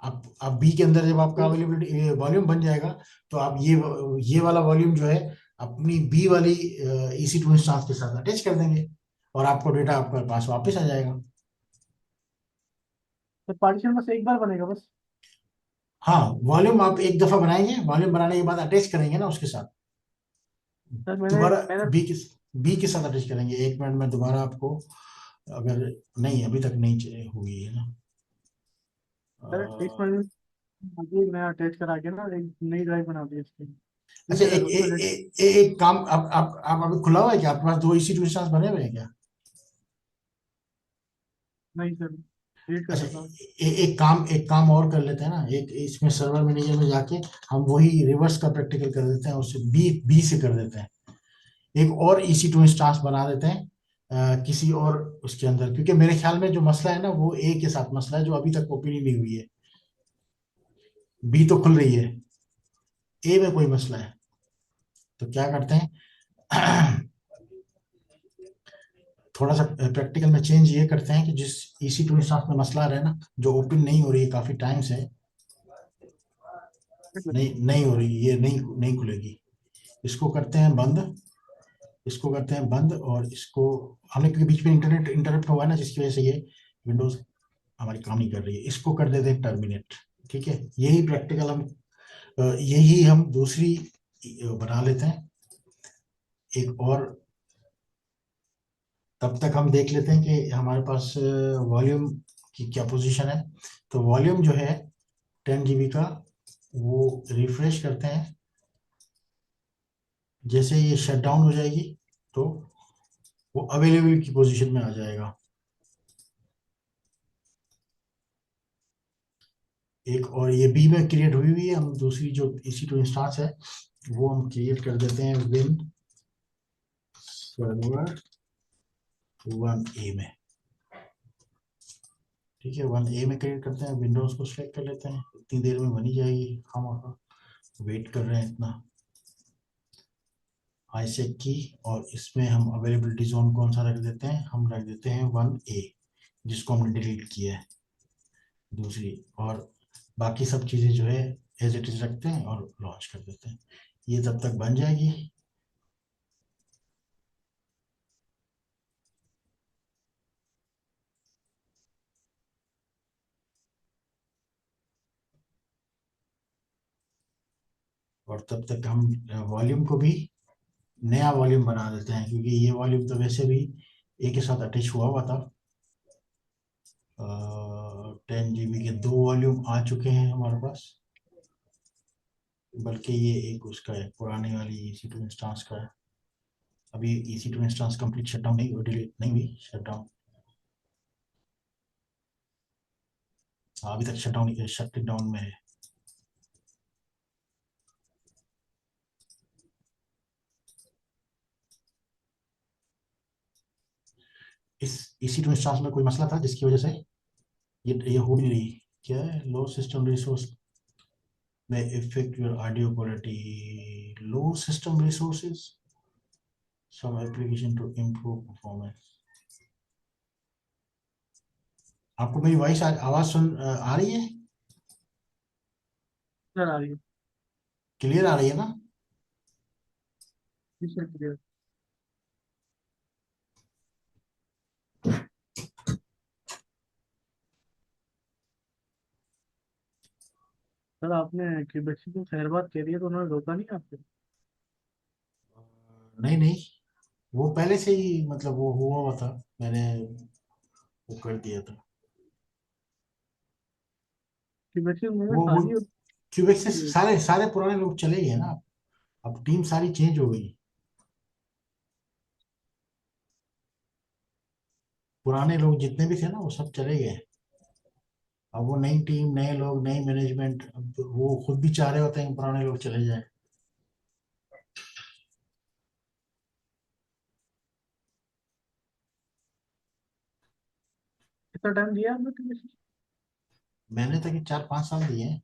आप बी के अंदर जब आपका तो अवेलेबिलिटी वॉल्यूम बन जाएगा, तो आप ये वाला वॉल्यूम जो है, अपनी बी वाली EC2 इंस्टांस के साथ अटैच कर देंगे, और आपको डेटा आपके पास वापस आ जाएगा। पार्टीशन बस एक बार बनेगा बस? हाँ, वॉल्यूम आप एक दफा बनाएंगे, वॉल्यूम बनाने के बाद अटैच करेंगे ना उसके साथ, सर मैंने दोबारा मैंने बी के बी के साथ अटैच करेंगे। 1 मिनट में दोबारा आपको, अगर नहीं अभी तक नहीं हुई है ना। सर एक महीने अभी नया अटैच करा के ना एक नई ड्राइव बना दी इसकी, अच्छा, ठीक है उसमें रेड। एक काम, आप अभी खुला हुआ है क्या? आपके पास दो EC2 इंस्टांस बने हुए हैं क्या? नहीं सर, डिलीट कर अच्छा, देता हूँ। एक काम और कर लेते हैं ना, एक इसमें सर्वर मैनेजर में जाके हम वही रिवर्स का प्रैक्टिकल कर देते हैं, उससे बी बी से कर देते हैं। एक और EC2 इंस्टांस बना देते हैं किसी और उसके अंदर, क्योंकि मेरे ख्याल में जो मसला है ना वो ए के साथ मसला है, जो अभी तक ओपन नहीं हुई है। बी तो खुल रही है, ए में कोई मसला है। तो क्या करते हैं, थोड़ा सा प्रैक्टिकल में चेंज ये करते हैं कि जिस EC2 इंस्टांस में मसला आ रहा है ना, जो ओपन नहीं हो रही है काफी टाइम से, नहीं नहीं हो रही, ये नहीं खुलेगी, इसको करते हैं बंद। इसको करते हैं बंद, और इसको हमने, क्योंकि बीच में इंटरनेट इंटरप्ट हुआ है ना, जिसकी वजह से ये विंडोज हमारी काम नहीं कर रही है, इसको कर देते हैं टर्मिनेट। ठीक है, यही प्रैक्टिकल हम यही हम दूसरी बना लेते हैं एक और। तब तक हम देख लेते हैं कि हमारे पास वॉल्यूम की क्या पोजीशन है। तो वॉल्यूम जो है 10 GB का, वो रिफ्रेश करते हैं। जैसे ये शट डाउन हो जाएगी तो वो अवेलेबल की पोजीशन में आ जाएगा। एक और ये बी में क्रिएट हुई हुई है, हम दूसरी जो EC2 इंस्टांस है वो हम क्रिएट कर देते हैं विन सर्वर 1A में। ठीक है, 1A में क्रिएट करते हैं, विंडोज को सिलेक्ट कर लेते हैं, इतनी देर में बनी जाएगी, हम वेट कर रहे हैं इतना। आईसेक की, और इसमें हम अवेलेबिलिटी जोन कौन सा रख देते हैं, हम रख देते हैं 1A, जिसको हमने डिलीट किया है दूसरी। और बाकी सब चीज़ें जो है एज इट इज रखते हैं और लॉन्च कर देते हैं। ये तब तक बन जाएगी। और तब तक हम वॉल्यूम को भी नया वॉल्यूम बना देते हैं, क्योंकि ये वॉल्यूम तो वैसे भी ए के साथ अटैच हुआ हुआ था। 10 GB के दो वॉल्यूम आ चुके हैं हमारे पास, बल्कि ये एक उसका है, पुरानी वाली EC2 इंस्टांस का है। अभी EC2 इंस्टांस कंप्लीट शटडाउन नहीं, डिलीट नहीं हुई, शटडाउन अभी तक शट डाउन में है। इस EC2 इंस्टांस में कोई मसला था जिसकी वजह से ये हो नहीं रही। क्या है, low system resource may affect your audio quality. Low system resources, some application to improve performance. आपको मेरी वॉइस आवाज आ रही है? सर आ रही है। क्लियर आ रही है ना? जी सर clear। सर आपने क्यूबेक्सी को खैर बात कह रही है तो उन्होंने रोका नहीं आपको? नहीं नहीं, वो पहले से ही मतलब वो हुआ हुआ था, मैंने वो कर दिया था। क्यूबेक्सी उन्होंने वो खाली क्यूबेक से सारे सारे पुराने लोग चले गए ना, अब टीम सारी चेंज हो गई। पुराने लोग जितने भी थे ना वो सब चले गए। अब वो नई टीम, नए लोग, नई मैनेजमेंट, अब तो वो खुद भी चाह रहे होते हैं कि पुराने लोग चले जाए। कितना टाइम दिया आपने क्यूबेक्सी? मैंने तो कि 4-5 साल दिए हैं।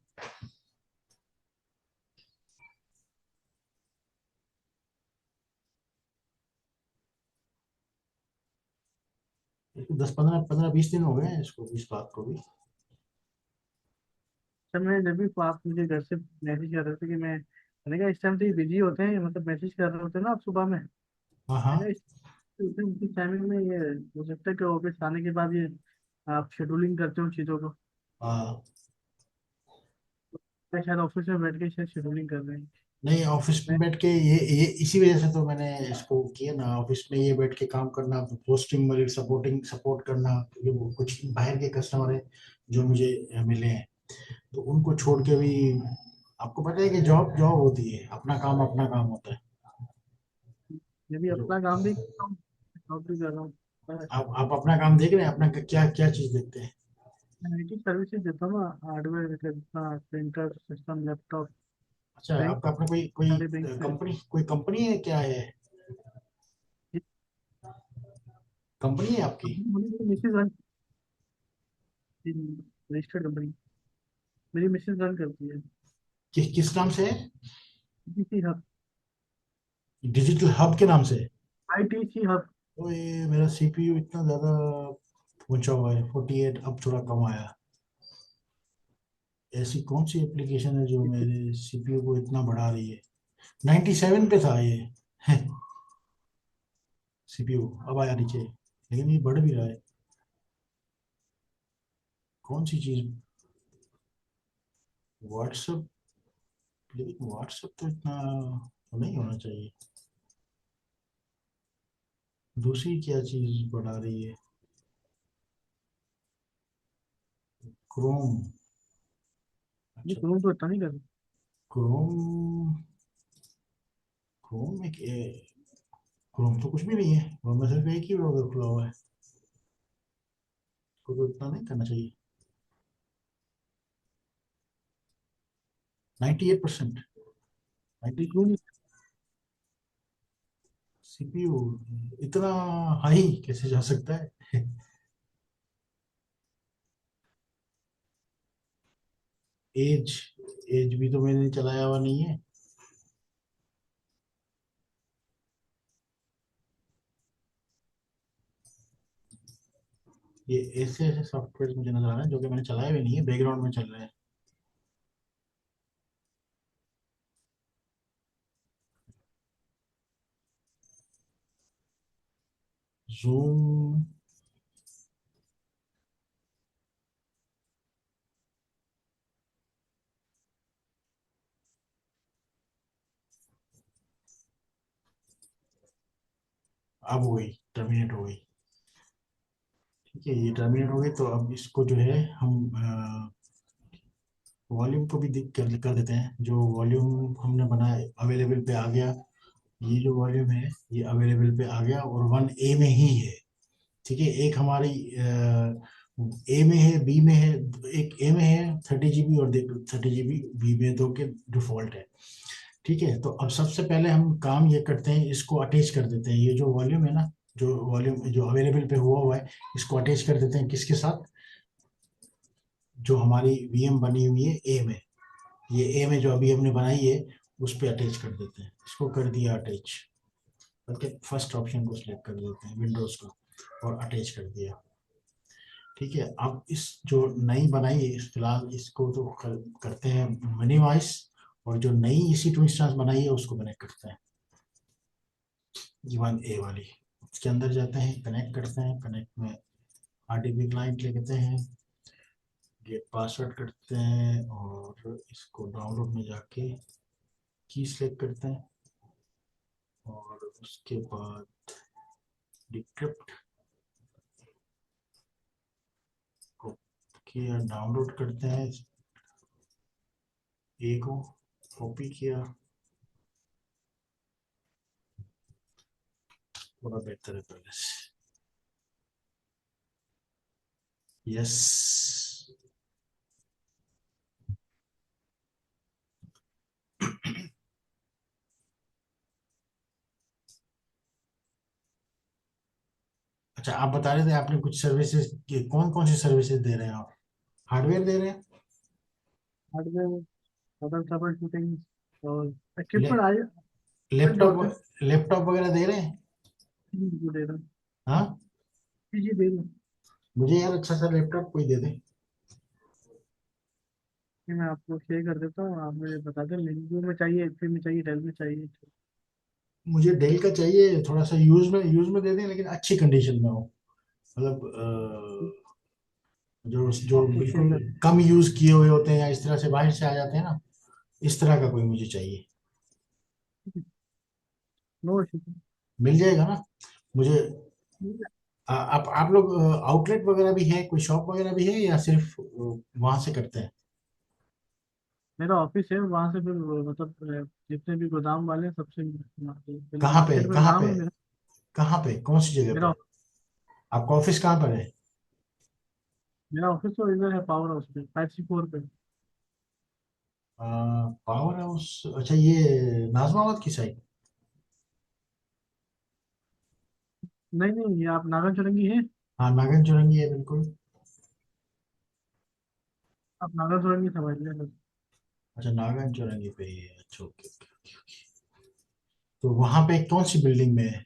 10-15-20 दिन हो गए हैं इसको, इस बात को भी। सर मैं जब भी आप मुझे घर से मैसेज कर रहे थे कि मैंने कहा इस टाइम तो ये बिजी होते हैं, मतलब मैसेज कर रहे होते हैं ना आप सुबह में। हाँ हाँ। मैंने इस टाइमिंग में ये हो सकता है कि ऑफिस आने के बाद ये आप शेड्यूलिंग करते हो चीज़ों को। हाँ, मैं शायद ऑफिस में बैठ के शायद शेड्यूलिंग कर रहे हैं। नहीं ऑफिस में मैं बैठ के ये इसी वजह से तो मैंने इसको किया ना, ऑफिस में ये बैठ के काम करना, पोस्टिंग वाली सपोर्ट करना, ये वो कुछ बाहर के कस्टमर है जो मुझे मिले हैं, तो उनको छोड़ के भी आपको पता है कि जॉब जॉब होती है, अपना काम होता है। ये भी जो अपना काम भी करता हूँ, जॉब भी कर रहा हूँ। आप अपना काम देख रहे हैं, अपना क्या क्या चीज देखते हैं? मैं आईटी सर्विसेज देता हूँ, हार्डवेयर जितना प्रिंटर सिस्टम लैपटॉप। अच्छा, बैंक, आपका अपना कोई कोई सारे बैंक से। कंपनी है क्या है? कंपनी है आपकी? मिसेज रन, रजिस्टर्ड कंपनी, मेरी मिसेज रन करती है। किस नाम से है? ITC hub. डिजिटल हब के नाम से? ITC hub. ओए, मेरा सीपीयू इतना ज्यादा पहुंचा हुआ है 48, अब थोड़ा कम आया। ऐसी कौन सी एप्लीकेशन है जो मेरे सीपीयू को इतना बढ़ा रही है? 97 पे था ये सीपीयू, अब आया नीचे, लेकिन ये बढ़ भी रहा है। कौन सी चीज? व्हाट्सएप? लेकिन व्हाट्सएप तो इतना तो नहीं होना चाहिए। दूसरी क्या चीज बढ़ा रही है? क्रोम? ये अच्छा, क्रोम तो इतना नहीं कर। क्रोम। क्रोम क्रोम तो कुछ भी नहीं है, वो में सिर्फ एक ही ब्राउजर खुला हुआ है, उसको तो इतना नहीं करना चाहिए। 98%? ये 90? क्रोम। सीपीयू इतना हाई कैसे जा सकता है? एज? एज भी तो मैंने चलाया हुआ नहीं है। ये ऐसे ऐसे सॉफ्टवेयर मुझे नजर आ रहे हैं जो कि मैंने चलाया भी नहीं है, बैकग्राउंड में चल रहे हैं। जूम? अब हो गई, टर्मिनेट हो गई। ठीक है, ये टर्मिनेट हो गई, तो अब इसको जो है हम वॉल्यूम को भी दिख कर देते हैं। जो वॉल्यूम हमने बनाया अवेलेबल पे आ गया, ये जो वॉल्यूम है ये अवेलेबल पे आ गया और 1A में ही है। ठीक है, एक हमारी ए में है, बी में है। एक ए में है 30 GB और 30 GB बी में, दो के डिफॉल्ट है। ठीक है, तो अब सबसे पहले हम काम ये करते हैं, इसको अटैच कर देते हैं। ये जो वॉल्यूम है ना, जो वॉल्यूम जो अवेलेबल पे हुआ हुआ है, इसको अटैच कर देते हैं किसके साथ? जो हमारी वीएम बनी हुई है ए में, ये ए में जो अभी हमने बनाई है, उस पर अटैच कर देते हैं। इसको कर दिया अटैच, ओके, फर्स्ट ऑप्शन को सिलेक्ट कर देते हैं विंडोज का, और अटैच कर दिया। ठीक है, अब इस जो नई बनाई है फिलहाल इसको तो करते हैं मिनिमाइज, और जो नई इसी टू इंस्टेंस बनाई है उसको कनेक्ट करते हैं, E1A वाली। उसके अंदर जाते हैं, कनेक्ट करते हैं, कनेक्ट में आरडीबी क्लाइंट लेते हैं, गेट पासवर्ड करते हैं, और इसको डाउनलोड में जाके की सिलेक्ट करते हैं, और उसके बाद डिक्रिप्ट को किया, डाउनलोड करते हैं, ए को कॉपी किया, थोड़ा बेहतर है पहले से। यस। अच्छा, आप बता रहे थे आपने कुछ सर्विसेज, कौन कौन सी सर्विसेज दे रहे हैं आप? हार्डवेयर दे रहे हैं? हार्डवेयर, मदर ट्रबल शूटिंग और ले, इक्विपमेंट आए। जो होते हैं, लैपटॉप लैपटॉप वगैरह दे रहे हैं? जी दे रहा हूँ। हाँ, जी जी दे रहा हूँ। मुझे यार अच्छा सा लैपटॉप कोई दे दे। ये मैं आपको शेयर कर देता हूँ, आप मुझे बता दें जो में चाहिए, एचपी में चाहिए, डेल में चाहिए। मुझे डेल का चाहिए, थोड़ा सा यूज में दे दें, लेकिन अच्छी कंडीशन में हो। मतलब जो जो आपको शेयर बिल्कुल कर कम यूज किए हुए होते हैं, या इस तरह से बाहर से आ जाते हैं ना, इस तरह का कोई मुझे चाहिए। No issue. मिल जाएगा ना मुझे? आप लोग आउटलेट वगैरह भी है, कोई शॉप वगैरह भी है, या सिर्फ वहां से करते हैं? मेरा ऑफिस है वहां से फिर मतलब जितने भी गोदाम वाले हैं सबसे कहाँ पे, मार्केट में कहाँ काम पे, है मेरा। कहाँ पे, कौन सी जगह मेरा पे? आपका ऑफिस कहाँ पर है? मेरा ऑफिस तो इधर है, पावर हाउस पे, 5C4 पे। पावर हाउस, अच्छा ये नाजमाबाद की साइड? नहीं नहीं, ये आप नागा चुरंगी है। हाँ, नागन चुरंगी है बिल्कुल। आप नागा चुरंगी समझ लें। अच्छा, नागन चुरंगी पे ही है, अच्छा ओके ओके ओके ओके। तो वहां पे कौन सी बिल्डिंग में है?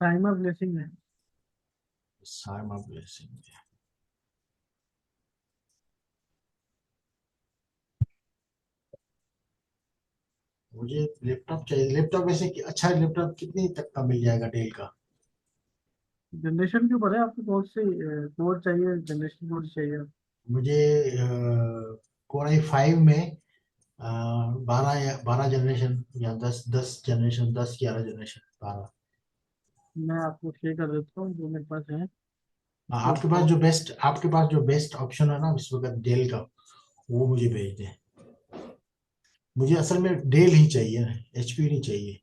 टाइमर ब्लेसिंग है। साइमा ब्लेसिंग में। मुझे लैपटॉप चाहिए, लैपटॉप वैसे अच्छा लैपटॉप कितने तक का मिल जाएगा डेल का? जनरेशन के ऊपर है, आपको कौन सी कोड चाहिए, जनरेशन कोड चाहिए। मुझे कोर i5 में 12 या 12 जनरेशन, या 10 जनरेशन, 10 11 जनरेशन, 12। मैं आपको शेयर कर देता हूँ जो मेरे पास है उसके आपके ऊपर। पास आपके पास जो बेस्ट ऑप्शन है ना इस वक्त डेल का, वो मुझे भेज दें। मुझे असल में डेल ही चाहिए, एचपी नहीं चाहिए।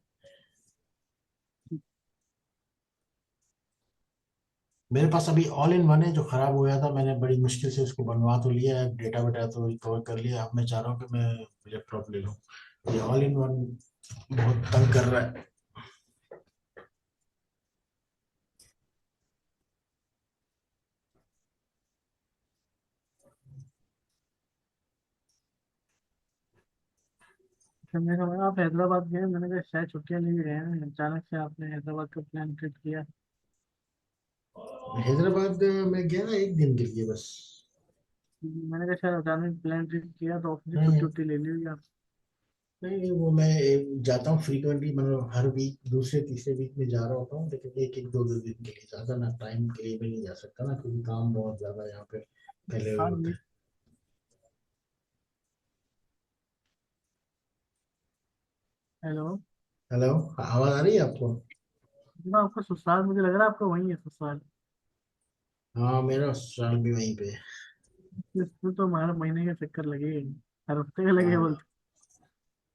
मेरे पास अभी ऑल इन वन है जो खराब हो गया था, मैंने बड़ी मुश्किल से उसको बनवा तो लिया है, डेटा वेटा तो रिकवर कर लिया। अब मैं चाह रहा हूँ कि मैं लैपटॉप ले लूँ। ये ऑल इन वन बहुत तंग कर रहा है। फिर मैंने कहा आप हैदराबाद गए, मैंने कहा शायद छुट्टियां नहीं गए हैं, अचानक से आपने हैदराबाद का प्लान फिट किया। हैदराबाद में गया ना एक दिन के लिए बस। मैंने कहा शायद अचानक प्लान फिट किया तो ऑफिस से छुट्टी नहीं उट्टी ले ली होगी आप। नहीं, वो मैं जाता हूँ फ्रीक्वेंटली, मतलब हर वीक, दूसरे तीसरे वीक में जा रहा होता हूँ, लेकिन एक एक दो दो दिन के लिए, ज्यादा ना टाइम के लिए भी नहीं जा सकता ना, क्योंकि काम बहुत ज्यादा यहाँ पे फैले हुए हाँ होते ये। हैं। हेलो। हेलो, आवाज आ रही है आपको? ना आपका ससुराल, मुझे लग रहा है आपका वही है ससुराल। हाँ, मेरा ससुराल भी वहीं पे है। इसमें तो हमारा महीने का चक्कर लगे ही, हर हफ्ते का लगे हाँ, बोलते।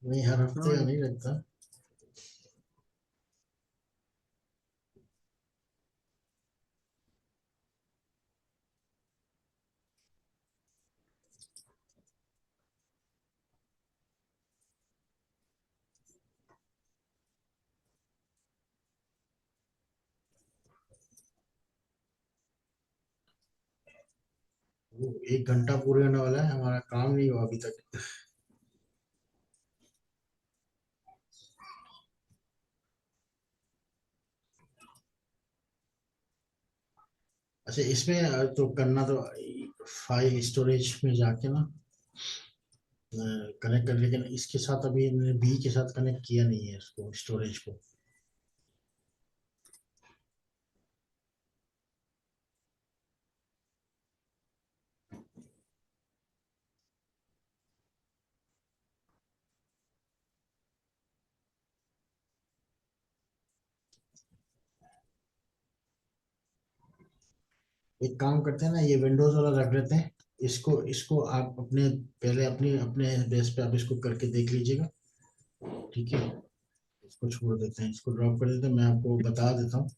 नहीं हर हफ्ते का समझ। नहीं लगता। वो 1 घंटा पूरे होने वाला है, हमारा काम नहीं हुआ अभी तक। अच्छा, इसमें तो करना तो फाइल स्टोरेज में जाके ना कनेक्ट कर, लेकिन इसके साथ अभी मैंने बी के साथ कनेक्ट किया नहीं है इसको, स्टोरेज को। एक काम करते हैं ना, ये विंडोज वाला रख लेते हैं। इसको इसको आप अपने, पहले अपनी अपने बेस पे आप इसको करके देख लीजिएगा, ठीक है? इसको छोड़ देते हैं, इसको ड्रॉप कर देते हैं, मैं आपको बता देता हूँ।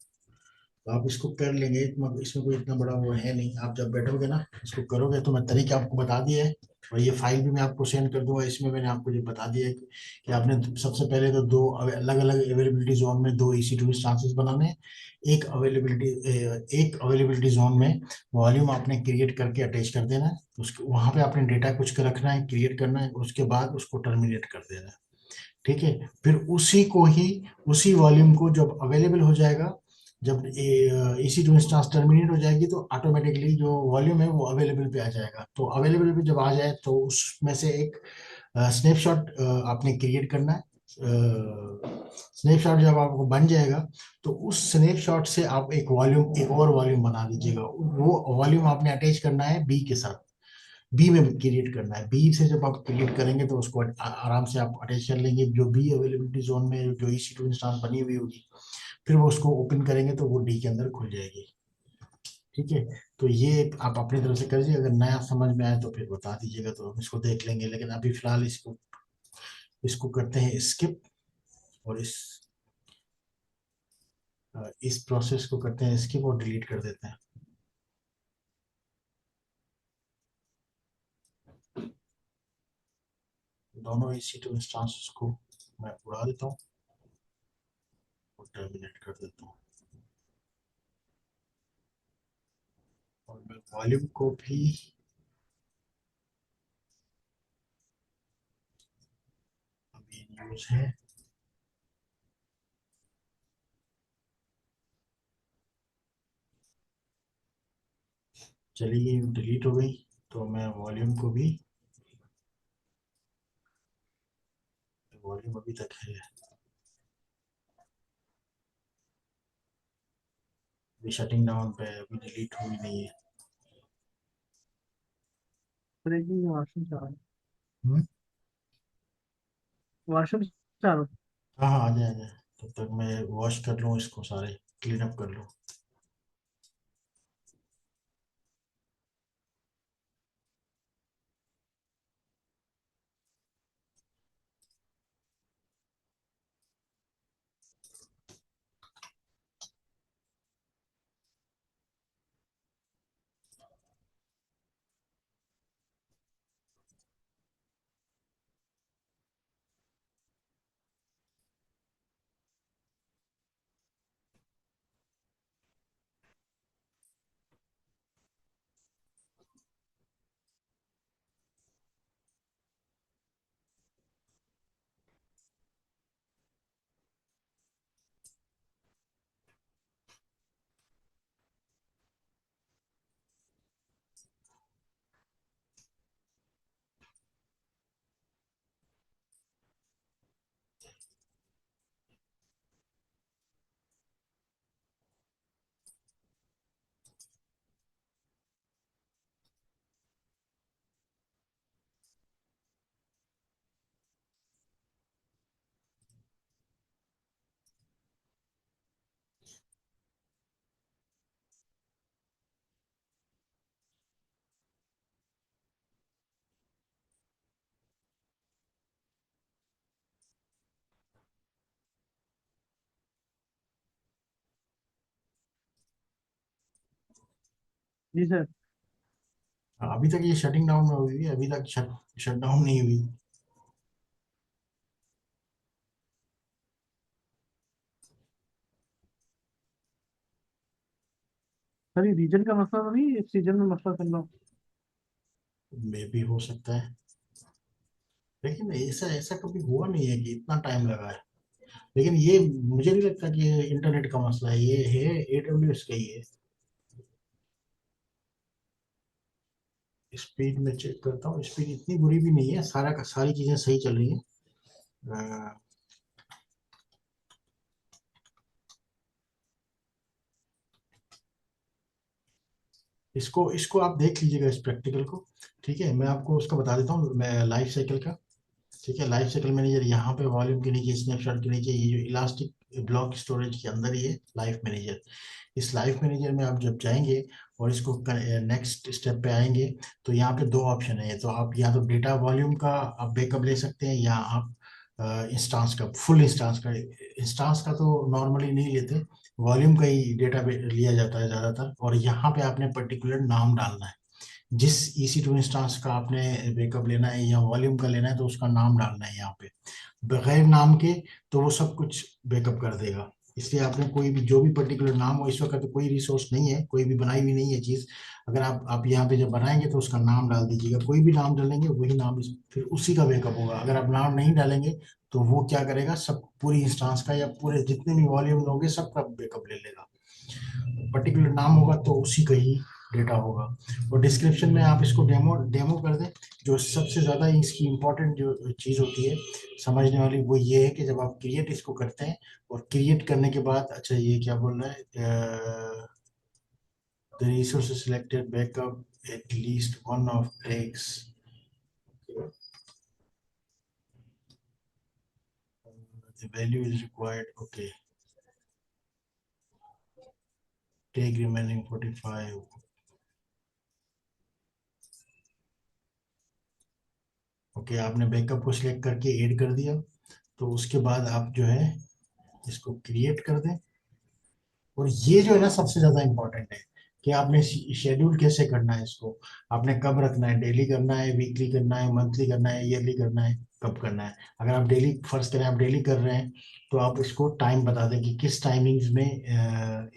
तो आप इसको कर लेंगे, इसमें कोई इतना बड़ा वो है नहीं। आप जब बैठोगे ना इसको करोगे, तो मैं तरीके आपको बता दिए है। और ये फाइल भी मैं आपको सेंड कर दूंगा, इसमें मैंने आपको ये बता दिया है कि आपने सबसे पहले तो दो अलग अलग अवेलेबिलिटी जोन में दो EC2 इंस्टांसेस बनाने हैं। एक अवेलेबिलिटी जोन में वॉल्यूम आपने क्रिएट करके अटैच कर देना है, उसके वहां पे आपने डेटा कुछ कर रखना है, क्रिएट करना है, उसके बाद उसको टर्मिनेट कर देना है। ठीक है? फिर उसी को ही, उसी वॉल्यूम को जब अवेलेबल हो जाएगा, जब EC2 इंस्टेंस टर्मिनेट हो जाएगी, तो ऑटोमेटिकली जो वॉल्यूम है वो अवेलेबल पे आ जाएगा। तो अवेलेबल पे जब आ जाए तो उसमें से एक स्नैपशॉट आपने क्रिएट करना है। स्नैपशॉट जब आपको बन जाएगा, तो उस स्नैपशॉट से आप एक और वॉल्यूम बना दीजिएगा। वो वॉल्यूम आपने अटैच करना है बी के साथ, बी में क्रिएट करना है। बी से जब आप क्रिएट करेंगे तो उसको आराम से आप अटैच कर लेंगे, जो बी अवेलेबिलिटी जोन में जो EC2 इंस्टांस बनी हुई होगी, फिर वो उसको ओपन करेंगे तो वो डी के अंदर खुल जाएगी। ठीक है? तो ये आप अपनी तरफ से कर दीजिए, अगर नया समझ में आए तो फिर बता दीजिएगा, तो हम इसको देख लेंगे, लेकिन अभी फिलहाल इसको इसको करते हैं स्किप, और इस प्रोसेस को करते हैं स्किप और डिलीट कर देते हैं। दोनों EC2 इंस्टांस को मैं उड़ा देता हूँ और टर्मिनेट कर देता हूँ, और मैं वॉल्यूम को भी अभी यूज है। चलिए डिलीट हो गई, तो मैं वॉल्यूम को भी, वॉल्यूम अभी तक है, अभी शटिंग डाउन पे है, अभी डिलीट हुई नहीं है। ब्रेकिंग वॉशरूम चालू, हम्म? वॉशरूम चालू। हाँ हाँ, आ जाए आ जाए, तब तक मैं वॉश कर लूँ इसको, सारे क्लीन अप कर लूँ। जी सर। हाँ, अभी तक ये शटिंग डाउन में हुई है, अभी तक शट शट डाउन नहीं हुई। सर ये रीजन का मसला तो नहीं, इस सीजन में मसला चल रहा हो? मे भी हो सकता है, लेकिन ऐसा ऐसा कभी हुआ नहीं है कि इतना टाइम लगा है। लेकिन ये मुझे नहीं लगता कि ये इंटरनेट का मसला है, ये है AWS का ही है। स्पीड में चेक करता हूँ, स्पीड इतनी बुरी भी नहीं है, सारा का सारी चीजें सही चल रही है। अ, इसको इसको आप देख लीजिएगा, इस प्रैक्टिकल को। ठीक है, मैं आपको उसका बता देता हूँ, मैं लाइफ साइकिल का। ठीक है, लाइफ साइकिल मैनेजर यहाँ पे वॉल्यूम के नीचे, स्नैपशॉट के नीचे, ये जो इलास्टिक ब्लॉक स्टोरेज के अंदर ही है लाइफ मैनेजर। इस लाइफ मैनेजर में आप जब जाएंगे और इसको नेक्स्ट स्टेप पे आएंगे, तो यहाँ पे दो ऑप्शन है, तो आप या तो डेटा वॉल्यूम का आप बैकअप ले सकते हैं, या आप इंस्टांस का, फुल इंस्टांस का। इंस्टांस का तो नॉर्मली नहीं लेते, वॉल्यूम का ही डेटा लिया जाता है ज़्यादातर, और यहाँ पे आपने पर्टिकुलर नाम डालना है। जिस EC2 इंस्टांस का आपने बैकअप लेना है या वॉल्यूम का लेना है, तो उसका नाम डालना है यहाँ पे। बगैर नाम के तो वो सब कुछ बैकअप कर देगा। इसलिए आपने कोई भी, जो भी पर्टिकुलर नाम हो, इस वक्त तो कोई रिसोर्स नहीं है, कोई भी बनाई हुई नहीं है चीज़। अगर आप यहाँ पे जब बनाएंगे तो उसका नाम डाल दीजिएगा, कोई भी नाम डालेंगे वही नाम फिर उसी का बैकअप होगा। अगर आप नाम नहीं डालेंगे तो वो क्या करेगा, सब पूरी इंस्टांस का या पूरे जितने भी वॉल्यूम होंगे सबका बैकअप ले लेगा। पर्टिकुलर नाम होगा तो उसी का ही डेटा होगा। और डिस्क्रिप्शन में आप इसको डेमो डेमो कर दें। जो सबसे ज़्यादा इसकी इम्पोर्टेंट जो चीज़ होती है समझने वाली, वो ये है कि जब आप क्रिएट इसको करते हैं, और क्रिएट करने के बाद, अच्छा ये क्या बोल रहा है, the resource selected backup at least one of tags, the value is required, okay, tag remaining 45, okay, आपने बैकअप को सिलेक्ट करके ऐड कर दिया। तो उसके बाद आप जो है इसको क्रिएट कर दें। और ये जो है ना सबसे ज्यादा इंपॉर्टेंट है कि आपने शेड्यूल कैसे करना है इसको। आपने कब रखना है, डेली करना है, वीकली करना है, मंथली करना है, ईयरली करना है, कब करना है। अगर आप डेली, फर्स्ट करें आप डेली कर रहे हैं, तो आप इसको टाइम बता दें कि किस टाइमिंग्स में,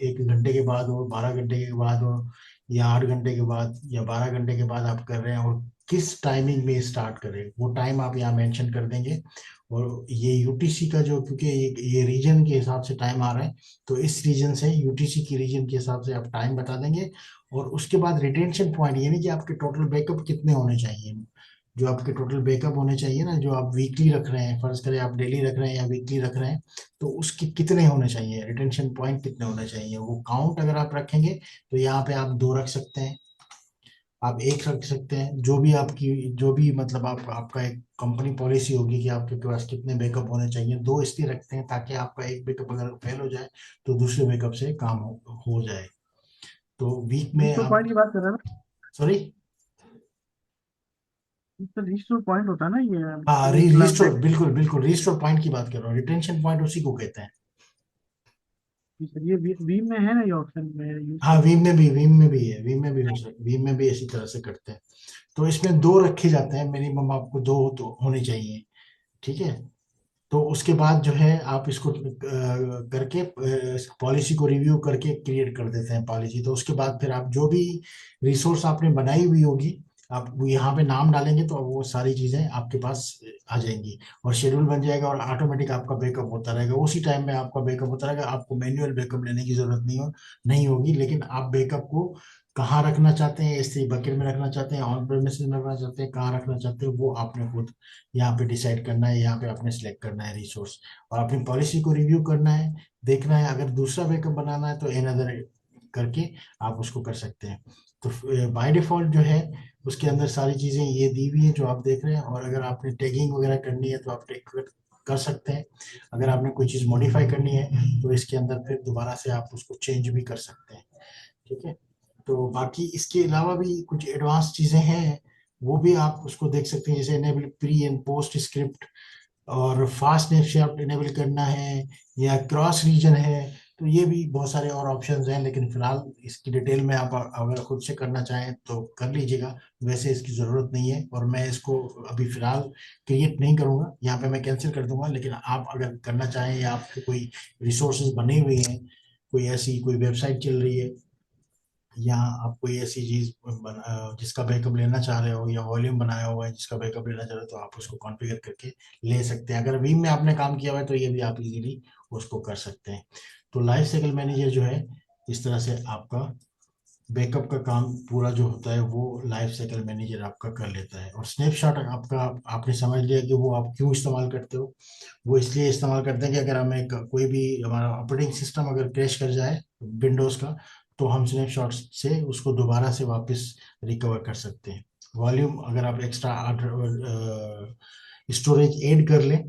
1 घंटे के बाद हो, 12 घंटे के बाद हो, या 8 घंटे के बाद, या 12 घंटे के बाद आप कर रहे हैं, और किस टाइमिंग में स्टार्ट करें, वो टाइम आप यहाँ मेंशन कर देंगे। और ये यूटीसी का जो, क्योंकि ये रीजन के हिसाब से टाइम आ रहा है, तो इस रीजन से, यूटीसी की रीजन के हिसाब से आप टाइम बता देंगे। और उसके बाद रिटेंशन पॉइंट, यानी कि आपके टोटल बैकअप कितने होने चाहिए। जो आपके टोटल बैकअप होने चाहिए ना, जो आप वीकली रख रहे हैं, फर्ज करें आप डेली रख रहे हैं या वीकली रख रहे हैं, तो उसके कितने होने चाहिए, रिटेंशन पॉइंट कितने होने चाहिए, वो काउंट अगर आप रखेंगे तो यहाँ पे आप 2 रख सकते हैं, आप 1 रख सकते हैं, जो भी आपकी, जो भी मतलब आप, आपका एक कंपनी पॉलिसी होगी कि आपके पास कितने बैकअप होने चाहिए। 2 इसलिए रखते हैं ताकि आपका एक बैकअप अगर फेल हो जाए तो दूसरे बैकअप से काम हो जाए। तो वीक में रिस्टोर आप, पॉइंट की बात कर रहे हैं सॉरी, ना, तो रिस्टोर पॉइंट होता है ना हाँ, ये, एक लाख रिस्टोर, बैक। बिल्कुल बिल्कुल रिस्टोर पॉइंट की बात कर रहा हूँ, रिटेंशन पॉइंट उसी को कहते हैं। ये वीम में है ना, ये ऑप्शन में यूज हाँ, करने वीम के में लिए। भी, वीम में भी है, वीम में भी हो सकता, वीम में भी इसी तरह से करते हैं। तो इसमें 2 रखे जाते हैं मिनिमम, आपको 2 तो होने चाहिए। ठीक है। तो उसके बाद जो है आप इसको करके, पॉलिसी को रिव्यू करके क्रिएट कर देते हैं पॉलिसी। तो उसके बाद फिर आप जो भी रिसोर्स आपने बनाई हुई होगी, आप वो यहाँ पे नाम डालेंगे तो वो सारी चीजें आपके पास आ जाएंगी, और शेड्यूल बन जाएगा, और ऑटोमेटिक आपका बैकअप होता रहेगा, उसी टाइम में आपका बैकअप होता रहेगा। आपको मैन्युअल बैकअप लेने की जरूरत नहीं होगी। लेकिन आप बैकअप को कहाँ रखना चाहते हैं, S3 बकेट में रखना चाहते हैं, ऑन प्रेमिसेस में रखना चाहते हैं, कहाँ रखना चाहते हैं, वो आपने खुद यहाँ पे डिसाइड करना है। यहाँ पे आपने सिलेक्ट करना है रिसोर्स, और अपनी पॉलिसी को रिव्यू करना है, देखना है। अगर दूसरा बैकअप बनाना है तो एनदर करके आप उसको कर सकते हैं। तो बाय डिफॉल्ट जो है उसके अंदर सारी चीजें ये दी हुई है जो आप देख रहे हैं। और अगर आपने टैगिंग वगैरह करनी है तो आप टैग कर सकते हैं। अगर आपने कोई चीज मॉडिफाई करनी है तो इसके अंदर फिर दोबारा से आप उसको चेंज भी कर सकते हैं। ठीक है। तो बाकी इसके अलावा भी कुछ एडवांस चीजें हैं, वो भी आप उसको देख सकते हैं, जैसे enable pre and post script, और फास्ट स्नैपशॉट इनेबल करना है, या क्रॉस रीजन है। तो ये भी बहुत सारे और ऑप्शंस हैं, लेकिन फिलहाल इसकी डिटेल में आप अगर खुद से करना चाहें तो कर लीजिएगा। वैसे इसकी ज़रूरत नहीं है, और मैं इसको अभी फिलहाल क्रिएट नहीं करूंगा, यहाँ पे मैं कैंसिल कर दूंगा। लेकिन आप अगर करना चाहें, या आपके कोई रिसोर्सेज बने हुए हैं, कोई ऐसी कोई वेबसाइट चल रही है, या आप कोई ऐसी चीज जिसका बैकअप लेना चाह रहे हो, या वॉल्यूम बनाया हुआ है जिसका बैकअप लेना चाह रहे हो, तो आप उसको कॉन्फ़िगर करके ले सकते हैं। अगर वीम में आपने काम किया हुआ है तो ये भी आप इजीली उसको कर सकते हैं। तो लाइफ साइकिल मैनेजर जो है, इस तरह से आपका बैकअप का काम पूरा जो होता है वो लाइफ साइकिल मैनेजर आपका कर लेता है। और स्नैपशॉट आपका, आपने समझ लिया कि वो आप क्यों इस्तेमाल करते हो। वो इसलिए इस्तेमाल करते हैं कि अगर हमें कोई भी हमारा ऑपरेटिंग सिस्टम अगर क्रैश कर जाए विंडोज का, तो हम स्नैपशॉट से उसको दोबारा से वापस रिकवर कर सकते हैं। वॉल्यूम अगर आप एक्स्ट्रा स्टोरेज ऐड कर लें,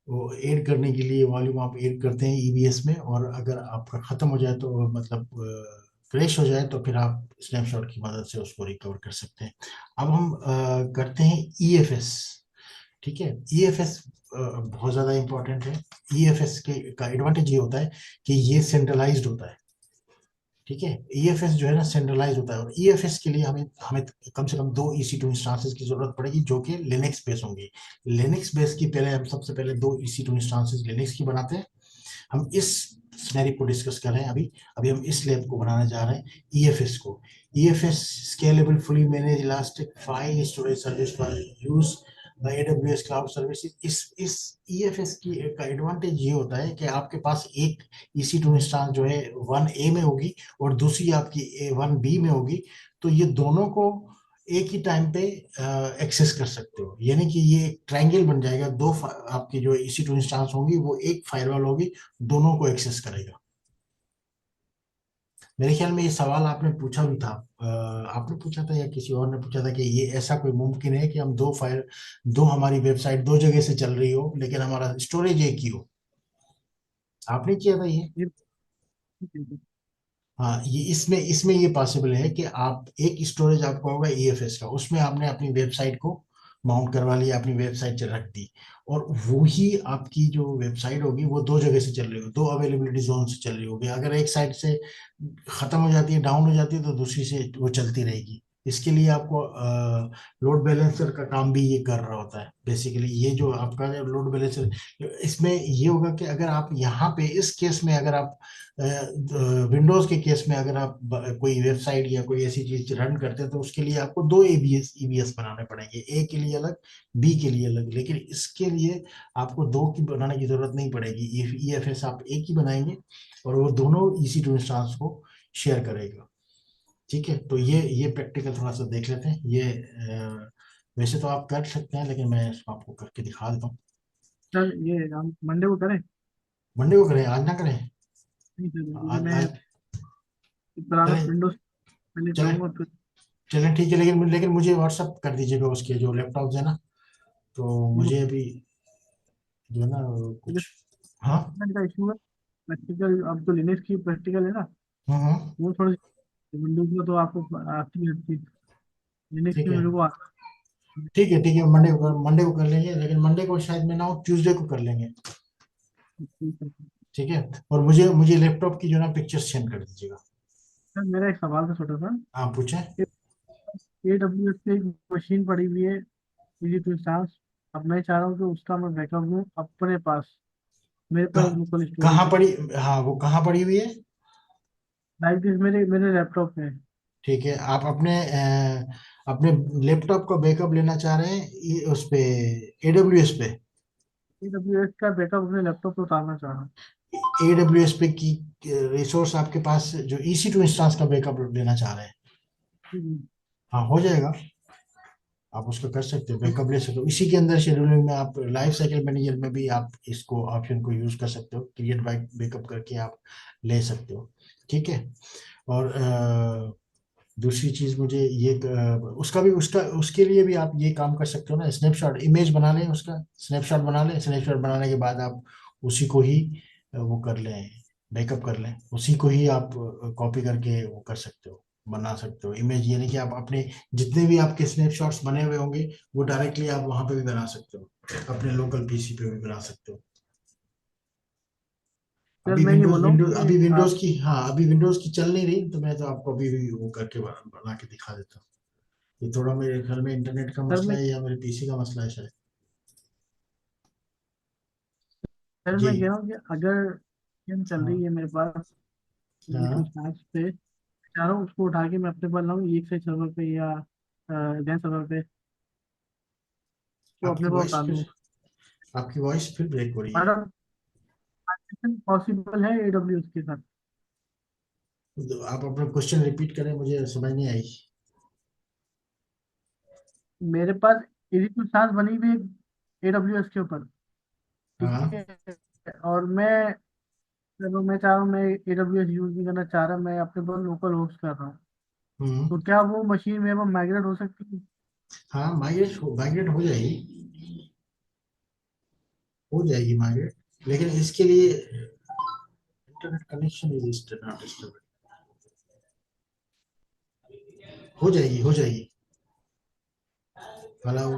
वो ऐड करने के लिए वॉल्यूम आप ऐड करते हैं ईबीएस में। और अगर आपका खत्म हो जाए, तो मतलब क्रैश हो जाए, तो फिर आप स्नैपशॉट की मदद से उसको रिकवर कर सकते हैं। अब हम करते हैं ईएफएस। ठीक है। ईएफएस बहुत ज्यादा इंपॉर्टेंट है। ईएफएस के का एडवांटेज ये होता है कि ये सेंट्रलाइज्ड होता है। ठीक है। ईएफएस जो है ना सेंट्रलाइज होता है, और ईएफएस के लिए हमें हमें कम से कम 2 EC2 इंस्टांसेस की जरूरत पड़ेगी, जो कि लिनक्स बेस होंगे। लिनक्स बेस की पहले हम सबसे पहले 2 EC2 इंस्टांसेस लिनक्स की बनाते हैं। हम इस सिनेरियो को डिस्कस कर रहे हैं अभी। अभी हम इस लैब को बनाने जा रहे हैं, ईएफएस को। EFS scalable fully manage elastic file storage service for use the AWS cloud services. इस ईएफएस की का एडवांटेज ये होता है कि आपके पास एक EC2 इंस्टांस जो है 1A में होगी, और दूसरी आपकी 1B में होगी। तो ये दोनों को एक ही टाइम पे एक्सेस कर सकते हो, यानी कि ये एक ट्रायंगल बन जाएगा। आपकी जो EC2 इंस्टांस होंगी वो एक फायरवॉल होगी, दोनों को एक्सेस करेगा। मेरे ख्याल में ये सवाल आपने पूछा भी था, आपने पूछा था या किसी और ने पूछा था कि ये ऐसा कोई मुमकिन है कि हम दो हमारी वेबसाइट 2 जगह से चल रही हो, लेकिन हमारा स्टोरेज एक ही हो। आपने किया था ये। ये हाँ, ये इसमें इसमें ये पॉसिबल है कि आप एक स्टोरेज आपका होगा ईएफएस का, उसमें आपने अपनी वेबसाइट को माउंट करवा लिया, अपनी वेबसाइट रख दी, और वो ही आपकी जो वेबसाइट होगी वो दो जगह से चल रही होगी, दो अवेलेबिलिटी जोन से चल रही होगी। अगर एक साइड से खत्म हो जाती है, डाउन हो जाती है, तो दूसरी से वो चलती रहेगी। इसके लिए आपको लोड बैलेंसर का काम भी ये कर रहा होता है बेसिकली। ये जो आपका लोड बैलेंसर, इसमें ये होगा कि अगर आप यहाँ पे इस केस में, अगर आप विंडोज के केस में अगर आप कोई वेबसाइट या कोई ऐसी चीज रन करते हैं, तो उसके लिए आपको दो एबीएस ईबीएस बनाने पड़ेंगे, ए के लिए अलग, बी के लिए अलग। लेकिन इसके लिए आपको दो की बनाने की जरूरत नहीं पड़ेगी, ईएफएस आप एक ही बनाएंगे, और वो दोनों ईसी टू इंस्टांस को शेयर करेगा। ठीक है, तो ये प्रैक्टिकल थोड़ा सा देख लेते हैं। ये वैसे तो आप कर सकते हैं, लेकिन मैं इसको आपको करके दिखा देता हूँ। सर ये हम मंडे को करें? मंडे को करें, आज ना करें? नहीं सर, क्योंकि आज मैं आज पुराना चलें, विंडोज पहले चलें, करूँगा फिर। चलें, ठीक है। लेकिन लेकिन मुझे व्हाट्सअप कर दीजिएगा उसके जो लैपटॉप है ना, तो मुझे अभी जो है ना कुछ। हाँ। डॉक्यूमेंट का इशू है। प्रैक्टिकल अब तो लिनक्स की प्रैक्टिकल है ना, हम्म। वो थोड़ी, विंडोज में तो आपको आती है हर चीज, लिनक्स ठीक में है, मेरे को आता है। ठीक है, ठीक है। मंडे को कर लेंगे, लेकिन मंडे को शायद मैं ना हो, ट्यूसडे को कर लेंगे। ठीक है। ठीक है। और मुझे मुझे लैपटॉप की जो ना पिक्चर सेंड कर दीजिएगा। सर मेरा एक सवाल था छोटा सा। आप पूछें। AWS पे एक मशीन पड़ी हुई है, इजी टू इंस्टॉल। अब मैं चाह रहा हूँ कि उसका मैं बैकअप लूँ अपने पास, मेरे पास एक कहाँ लोकल स्टोरेज कहाँ है। पड़ी? हाँ, वो कहाँ पड़ी हुई है? लाइक दिस मेरे मेरे लैपटॉप में। ठीक है, आप अपने लैपटॉप का बैकअप लेना चाह रहे हैं उस पे, एडब्ल्यूएस पे? AWS का बैकअप अपने लैपटॉप पे उतारना चाह रहा हूँ। एडब्ल्यूएस पे की रिसोर्स आपके पास जो ईसी टू इंस्टांस का बैकअप लेना चाह रहे हैं? हम्म, हाँ, हो जाएगा। आप उसका कर सकते हो, बैकअप ले सकते हो। इसी के अंदर शेड्यूलिंग में आप लाइफ साइकिल मैनेजर में भी आप इसको ऑप्शन को यूज कर सकते हो, क्रिएट बैकअप करके आप ले सकते हो। ठीक है। और दूसरी चीज मुझे ये उसका भी, उसका उसके लिए भी आप ये काम कर सकते हो ना, स्नैपशॉट इमेज बना लें, उसका स्नैपशॉट बना लें। स्नैपशॉट बनाने के बाद आप उसी को ही वो कर लें, बैकअप कर लें, उसी को ही आप कॉपी करके वो कर सकते हो, बना सकते हो इमेज। यानी कि आप अपने जितने भी आपके स्नैपशॉट्स बने हुए होंगे, वो डायरेक्टली आप वहां पे भी बना सकते हो, अपने लोकल पीसी पे भी बना सकते हो। सर अभी मैं ये विंडोज बोल रहा हूँ विंडोज कि अभी विंडोज आप, की, हाँ, अभी विंडोज की चल नहीं रही, तो मैं तो आपको अभी भी वो करके बना के दिखा देता हूँ। ये थोड़ा मेरे घर में इंटरनेट का सर मसला मैं है, या मेरे पीसी का मसला है शायद। सर जी। मैं कह रहा हूँ कि अगर गेम चल हाँ। रही है मेरे पास यूट्यूब हाँ। स्नैप्स पे, चाह रहा हूँ उसको उठा के मैं अपने पास लाऊं एक से सर्वर पे या जैन सर्वर पे, तो आपकी अपने पास वॉइस उतार फिर लूँ। आपकी वॉइस फिर ब्रेक हो रही है। मैडम, पॉसिबल है AWS के साथ? तो आप अपना क्वेश्चन रिपीट करें, मुझे समझ नहीं आई। मेरे पास एडिशनल सांस बनी हुई है AWS के ऊपर, ठीक हाँ। है। और मैं, चलो मैं चाह रहा हूँ, मैं AWS यूज नहीं करना चाह रहा, मैं अपने पास लोकल होस्ट कर रहा हूँ। हम्म। तो क्या वो मशीन मेरे पास माइग्रेट हो सकती है? हाँ, माइग्रेट हो जाएगी, हो जाएगी माइग्रेट। लेकिन इसके लिए internet connection is not stable. हो जाएगी, हो जाएगी। हेलो।